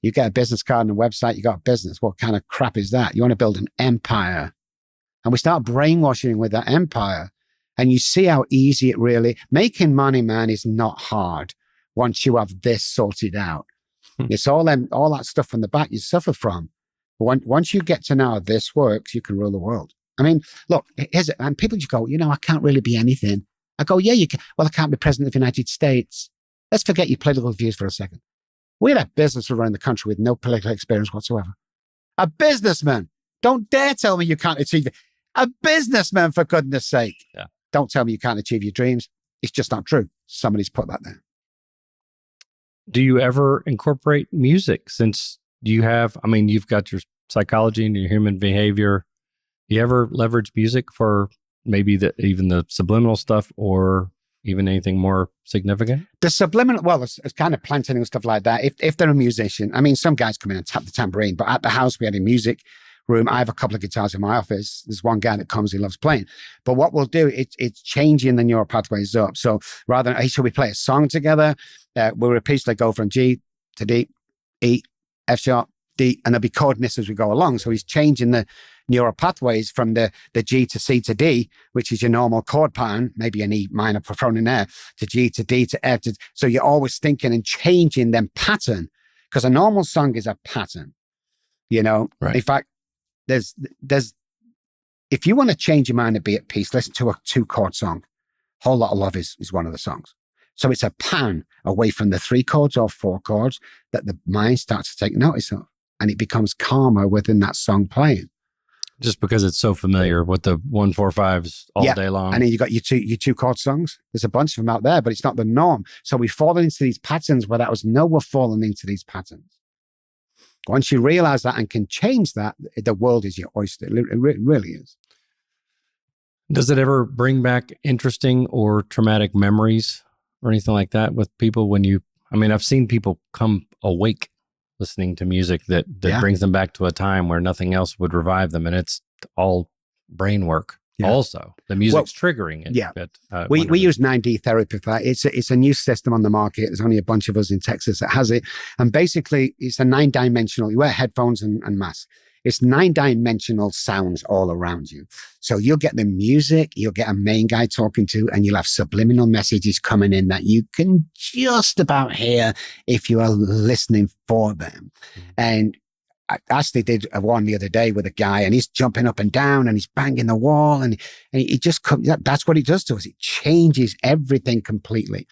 Speaker 1: You get a business card and a website, you got a business. What kind of crap is that? You want to build an empire. And we start brainwashing with that empire. And you see how easy it really, making money, man, is not hard once you have this sorted out. It's all that stuff from the back you suffer from. But once you get to know how this works, you can rule the world. I mean, look, and people just go, I can't really be anything. I go, yeah, you can. Well, I can't be president of the United States. Let's forget your political views for a second. We had a business around the country with no political experience whatsoever. A businessman. Don't dare tell me you can't achieve it. A businessman, for goodness sake.
Speaker 2: Yeah.
Speaker 1: Don't tell me you can't achieve your dreams. It's just not true. Somebody's put that there.
Speaker 2: Do you ever incorporate music since you've got your psychology and your human behavior? Do you ever leverage music for maybe even the subliminal stuff or even anything more significant? The
Speaker 1: subliminal, well, it's kind of planting and stuff like that. If they're a musician, some guys come in and tap the tambourine, but at the house, we had a music room. I have a couple of guitars in my office. There's one guy that comes, he loves playing. But what we'll do, it's changing the neural pathways up. So rather than, hey, shall we play a song together? We'll repeatedly go from G to D, E, F sharp, D, and there'll be coordinates as we go along. So he's changing the neural pathways from the G to C to D, which is your normal chord pattern, maybe an E minor thrown in there, to G to D to F. So you're always thinking and changing them pattern, because a normal song is a pattern,
Speaker 2: Right.
Speaker 1: In fact, there's if you want to change your mind and be at peace, listen to a 2-chord song. Whole Lot of Love is one of the songs. So it's a pan away from the 3 chords or 4 chords that the mind starts to take notice of, and it becomes calmer within that song playing.
Speaker 2: Just because it's so familiar with the 1-4-5s all day long.
Speaker 1: And then you got your 2-chord songs. There's a bunch of them out there, but it's not the norm. So we've fallen into these patterns without us know we're falling into these patterns. Once you realize that and can change that, the world is your oyster. It really is.
Speaker 2: Does it ever bring back interesting or traumatic memories or anything like that with people when I've seen people come awake listening to music that brings them back to a time where nothing else would revive them, and it's all brain work. Yeah. Also, the music's triggering it.
Speaker 1: Yeah, we use 9D therapy for that. It's a new system on the market. There's only a bunch of us in Texas that has it, and basically, it's a 9-dimensional. You wear headphones and masks. It's 9-dimensional sounds all around you. So you'll get the music, you'll get a main guy talking to, and you'll have subliminal messages coming in that you can just about hear if you are listening for them. Mm-hmm. And I actually did one the other day with a guy, and he's jumping up and down and he's banging the wall, and he just that's what he does to us. It changes everything completely.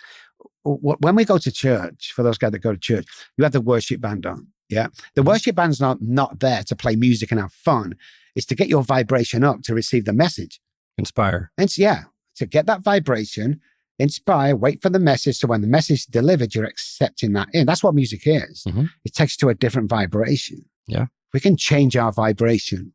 Speaker 1: When we go to church, for those guys that go to church, you have the worship band on. Yeah. The worship band's not there to play music and have fun. It's to get your vibration up to receive the message.
Speaker 2: Inspire.
Speaker 1: And to get that vibration, inspire, wait for the message. So when the message is delivered, you're accepting that in. That's what music is. It takes you to a different vibration.
Speaker 2: Yeah.
Speaker 1: We can change our vibration.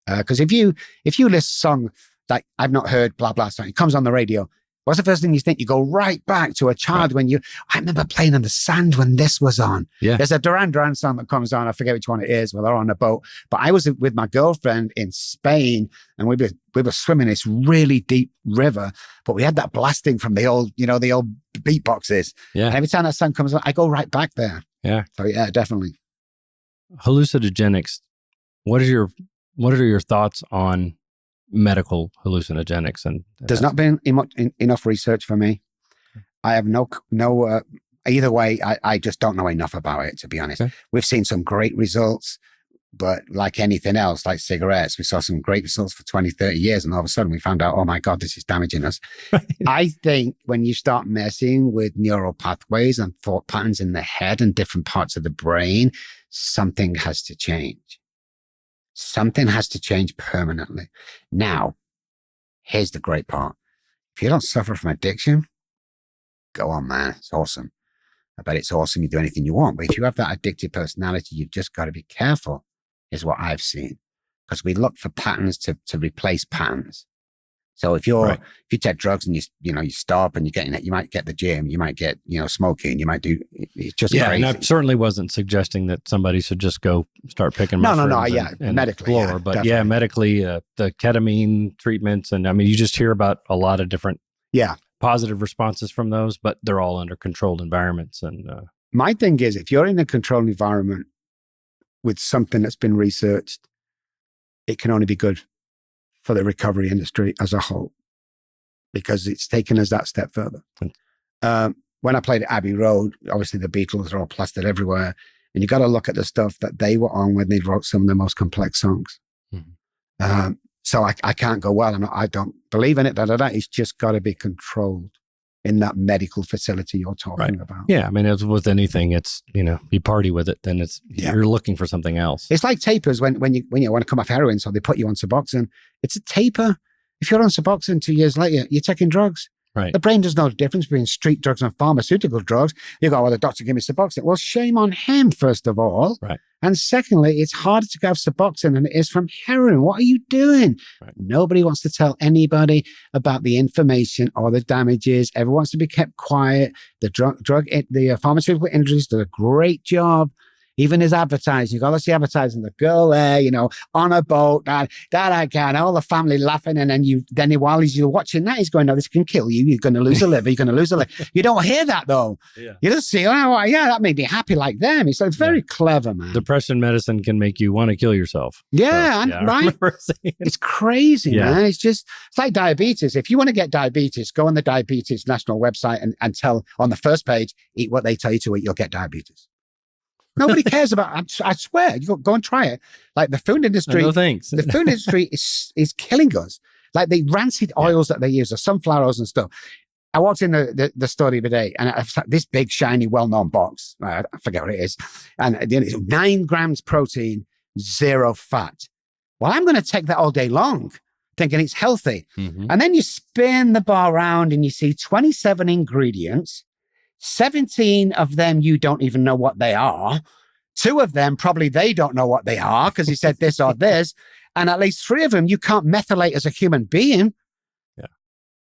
Speaker 1: Because if you listen to a song like I've not heard blah, blah, song, it comes on the radio. What's the first thing you think? You go right back to a child when I remember playing in the sand when this was on.
Speaker 2: Yeah.
Speaker 1: There's a Duran Duran song that comes on. I forget which one it is. Well, they're on a boat. But I was with my girlfriend in Spain and we were swimming this really deep river, but we had that blasting from the old beatboxes.
Speaker 2: Yeah.
Speaker 1: And every time that song comes on, I go right back there.
Speaker 2: Yeah.
Speaker 1: So yeah, definitely.
Speaker 2: Hallucinogenics. What are your thoughts on medical hallucinogenics? And
Speaker 1: there's not been enough research for me. I have no either way. I just don't know enough about it, to be honest.
Speaker 2: Okay.
Speaker 1: We've seen some great results, but like anything else, like cigarettes, we saw some great results for 20, 30 years. And all of a sudden we found out, oh my God, this is damaging us. I think when you start messing with neural pathways and thought patterns in the head and different parts of the brain, something has to change. Something has to change permanently. Now, here's the great part. If you don't suffer from addiction, go on, man. It's awesome. I bet it's awesome. You do anything you want. But if you have that addictive personality, you've just got to be careful, is what I've seen. Because we look for patterns to replace patterns. So if you take drugs and you stop and you're getting it, you might get the gym, you might get, smoking, you might do, it's just crazy.
Speaker 2: And I certainly wasn't suggesting that somebody should just go start picking mushrooms and
Speaker 1: medically,
Speaker 2: explore. But medically, the ketamine treatments. And I mean, you just hear about a lot of different positive responses from those, but they're all under controlled environments. And
Speaker 1: my thing is, if you're in a controlled environment with something that's been researched, it can only be good for the recovery industry as a whole, because it's taken us that step further. When I played at Abbey Road, obviously the Beatles are all plastered everywhere. And you got to look at the stuff that they were on when they wrote some of the most complex songs. So I can't go, well, I don't believe in it. It's just got to be controlled in that medical facility you're talking about.
Speaker 2: Yeah. I mean, as with anything, it's, you party with it, then you're looking for something else.
Speaker 1: It's like tapers when you want to come off heroin, so they put you on Suboxone. It's a taper. If you're on Suboxone 2 years later, you're taking drugs.
Speaker 2: Right.
Speaker 1: The brain doesn't know the difference between street drugs and pharmaceutical drugs. You go, well, the doctor gave me Suboxone. Well, shame on him, first of all.
Speaker 2: Right.
Speaker 1: And secondly, it's harder to have Suboxone than it is from heroin. What are you doing?
Speaker 2: Right.
Speaker 1: Nobody wants to tell anybody about the information or the damages. Everyone wants to be kept quiet. The pharmaceutical industries do a great job. Even his advertising, you got to see advertising, the girl there, on a boat, that I can, all the family laughing. And then while you're watching that, he's going, no, this can kill you. You're going to lose a liver. You're going to lose a liver. You don't hear that though. Yeah. You just see, that made me happy like them. It's very clever, man.
Speaker 2: Depression medicine can make you want to kill yourself.
Speaker 1: Yeah, right. It's crazy, man. It's like diabetes. If you want to get diabetes, go on the Diabetes National website and tell on the first page, eat what they tell you to eat, you'll get diabetes. Nobody cares about. I swear, you go and try it. Like the food industry.
Speaker 2: No thanks.
Speaker 1: The food industry is killing us. Like the rancid oils that they use, the sunflower oils and stuff. I walked in the store the other day, and I've this big, shiny, well-known box. I forget what it is, and it's 9 grams protein, 0 fat. Well, I'm going to take that all day long, thinking it's healthy. Mm-hmm. And then you spin the bar around, and you see 27 ingredients. 17 of them you don't even know what they are. 2 of them probably they don't know what they are because he said this or this, and at least 3 of them you can't methylate as a human being.
Speaker 2: Yeah.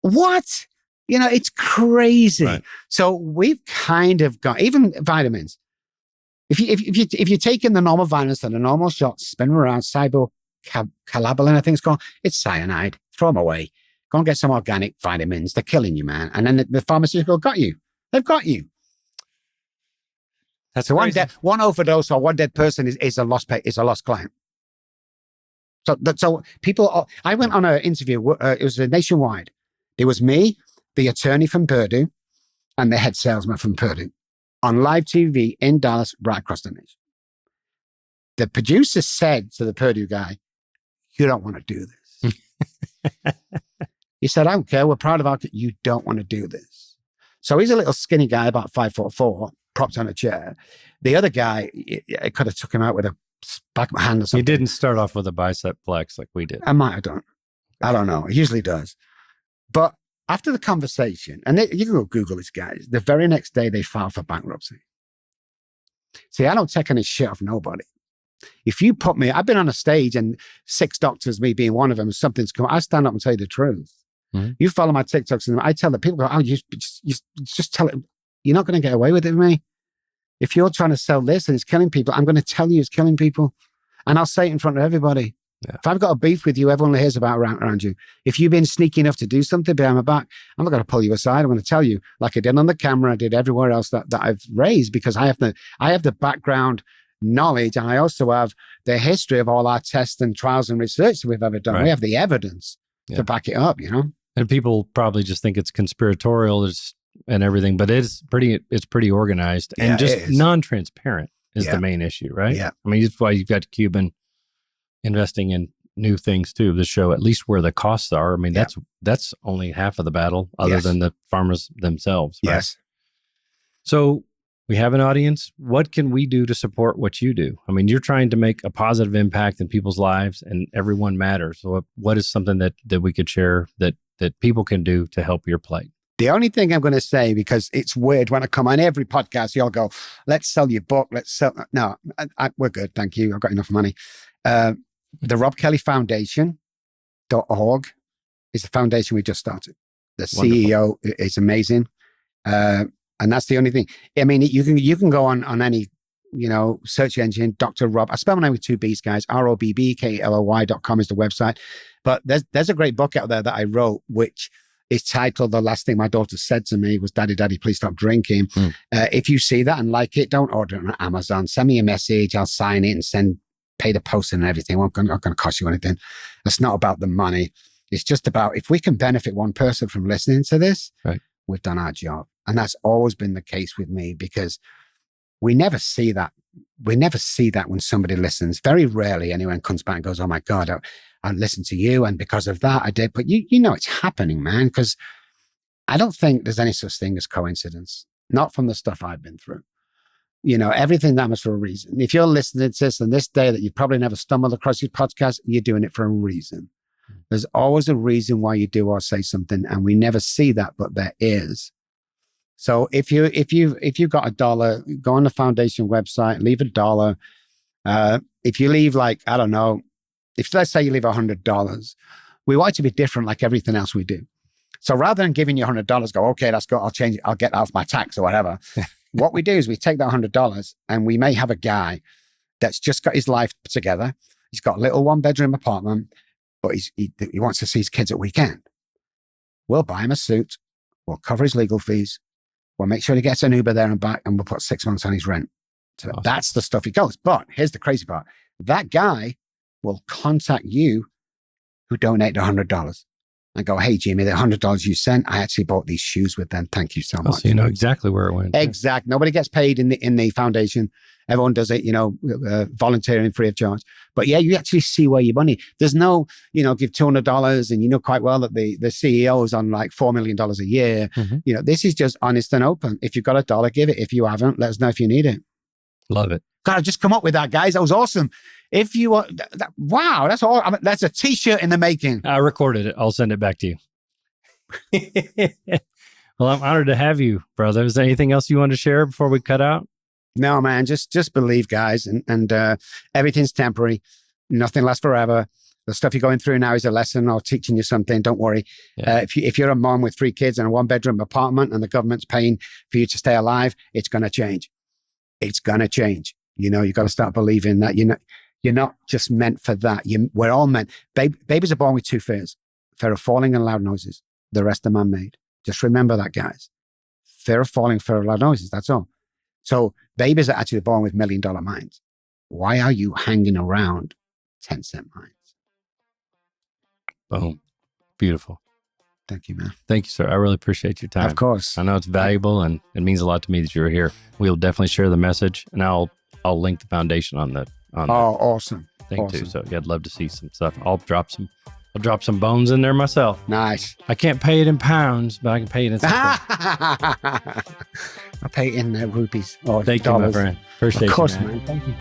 Speaker 1: What? It's crazy.
Speaker 2: Right.
Speaker 1: So we've kind of got even vitamins. If you're taking the normal vitamins and the normal shots, spin them around, cybocalabalin, I think it's called. It's cyanide. Throw them away. Go and get some organic vitamins. They're killing you, man. And then the pharmaceutical got you. They've got you.
Speaker 2: That's
Speaker 1: so one overdose or one dead person is a lost client. So people. I went on an interview. It was nationwide. It was me, the attorney from Purdue, and the head salesman from Purdue on live TV in Dallas, right across the nation. The producer said to the Purdue guy, "You don't want to do this." He said, "I don't care. We're proud of our. You don't want to do this." So he's a little skinny guy, about 5'4", propped on a chair. The other guy, I could have took him out with a back of my hand or something.
Speaker 2: He didn't start off with a bicep flex like we did.
Speaker 1: I might have done. I don't know. He usually does. But After the conversation, and you can go Google this, guys, the very next day they filed for bankruptcy. See, I don't take any shit off nobody. If you put me, I've been on a stage and 6 doctors, me being one of them, something's come, I stand up and tell you the truth. Mm-hmm. You follow my TikToks and I tell the people, oh, you just tell it. You're not going to get away with it with me. If you're trying to sell this and it's killing people, I'm going to tell you it's killing people. And I'll say it in front of everybody. Yeah. If I've got a beef with you, everyone hears about around you. If you've been sneaky enough to do something behind my back, I'm not going to pull you aside. I'm going to tell you, like I did on the camera, I did everywhere else that I've raised, because I have the background knowledge, and I also have the history of all our tests and trials and research that we've ever done. Right. We have the evidence to back it up, you know? And
Speaker 2: people probably just think it's conspiratorial and everything, but it's pretty organized and just non-transparent is the main issue, right?
Speaker 1: Yeah.
Speaker 2: I mean, that's why you've got Cuban investing in new things too, to show at least where the costs are. I mean, that's only half of the battle other than the farmers themselves. Right?
Speaker 1: Yes.
Speaker 2: So we have an audience. What can we do to support what you do? I mean, you're trying to make a positive impact in people's lives and everyone matters. So what is something that we could share that people can do to help your plight?
Speaker 1: The only thing I'm going to say, because it's weird when I come on every podcast, y'all go, let's sell your book. Let's sell. No, we're good. Thank you. I've got enough money. The Robb Kelly Foundation.org is the foundation we just started. The CEO is amazing. And that's the only thing. I mean, you can go on any, search engine, Dr. Robb. I spell my name with 2 B's, guys. ROBBKLOY.com is the website. But there's a great book out there that I wrote, which is titled, The Last Thing My Daughter Said to Me was, Daddy, Please Stop Drinking. If you see that and like it, don't order it on Amazon. Send me a message. I'll sign it and pay the posting and everything. Well, I'm not going to cost you anything. It's not about the money. It's just about, if we can benefit one person from listening to this, right, we've done our job. And that's always been the case with me, because we never see that. We never see that when somebody listens. Very rarely anyone comes back and goes, oh my God, I listened to you, and because of that I did. But you know it's happening, man, because I don't think there's any such thing as coincidence. Not from the stuff I've been through. Everything happens for a reason. If you're listening to this on this day that you probably never stumbled across your podcast, you're doing it for a reason. There's always a reason why you do or say something, and we never see that, but there is. So if you've got $1, go on the foundation website, leave $1. If you leave, like, I don't know, if let's say you leave $100, we want it to be different, like everything else we do. So rather than giving you $100, go, okay, let's go, I'll change it, I'll get off my tax or whatever. What we do is we take that $100 and we may have a guy that's just got his life together. He's got a little 1-bedroom apartment, but he wants to see his kids at weekend. We'll buy him a suit. We'll cover his legal fees. We'll make sure he gets an Uber there and back, and we'll put 6 months on his rent. So awesome. That's the stuff he goes. But here's the crazy part. That guy will contact you who donate $100 and go, hey, Jimmy, the $100 you sent, I actually bought these shoes with them. Thank you so much.
Speaker 2: So you know exactly where it went.
Speaker 1: Exact. Nobody gets paid in the foundation. Everyone does it, volunteering free of charge. But yeah, you actually see where your money. There's no, give $200 and you know quite well that the CEO is on like $4 million a year. Mm-hmm. This is just honest and open. If you've got $1, give it. If you haven't, let us know if you need it.
Speaker 2: Love it.
Speaker 1: God, I just come up with that, guys. That was awesome. If you want, wow, that's all. That's a t-shirt in the making.
Speaker 2: I recorded it. I'll send it back to you. Well, I'm honored to have you, brother. Is there anything else you want to share before we cut out?
Speaker 1: No, man, just believe, guys. And everything's temporary. Nothing lasts forever. The stuff you're going through now is a lesson or teaching you something. Don't worry. Yeah. If you're a mom with 3 kids and a 1-bedroom apartment and the government's paying for you to stay alive, it's going to change. It's going to change. You've got to start believing that you're not just meant for that. We're all meant. Babies are born with 2 fears. Fear of falling and loud noises. The rest are man-made. Just remember that, guys. Fear of falling, fear of loud noises. That's all. So babies are actually born with $1 million minds. Why are you hanging around 10-cent minds?
Speaker 2: Boom. Beautiful.
Speaker 1: Thank you, man.
Speaker 2: Thank you, sir. I really appreciate your time.
Speaker 1: Of course.
Speaker 2: I know it's valuable and it means a lot to me that you're here. We'll definitely share the message, and I'll link the foundation on the
Speaker 1: awesome
Speaker 2: thing
Speaker 1: awesome.
Speaker 2: Too. So yeah, I'd love to see some stuff. I'll drop some bones in there myself.
Speaker 1: Nice.
Speaker 2: I can't pay it in pounds, but I can pay it in something.
Speaker 1: I'll pay it in rupees or
Speaker 2: Thank
Speaker 1: dollars.
Speaker 2: you, my friend. Appreciate it.
Speaker 1: Of course,
Speaker 2: you,
Speaker 1: man. Thank you.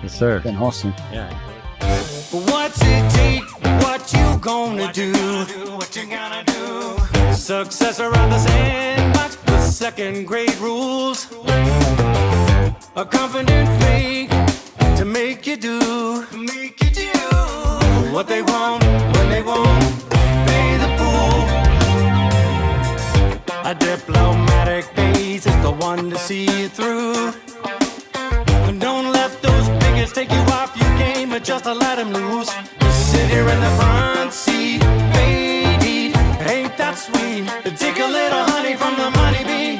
Speaker 2: Yes, sir.
Speaker 1: It's been awesome.
Speaker 2: Yeah.
Speaker 3: What's it take? What you gonna do? you gonna do? Success around the sandbox with second grade rules. A confident fake to make you do what they want when they won't pay the fool. A diplomatic face is the one to see you through. And don't let those bigots take you off your game, or just to let them loose. Just sit here in the front seat, baby, ain't that sweet? Take a little honey from the money bee.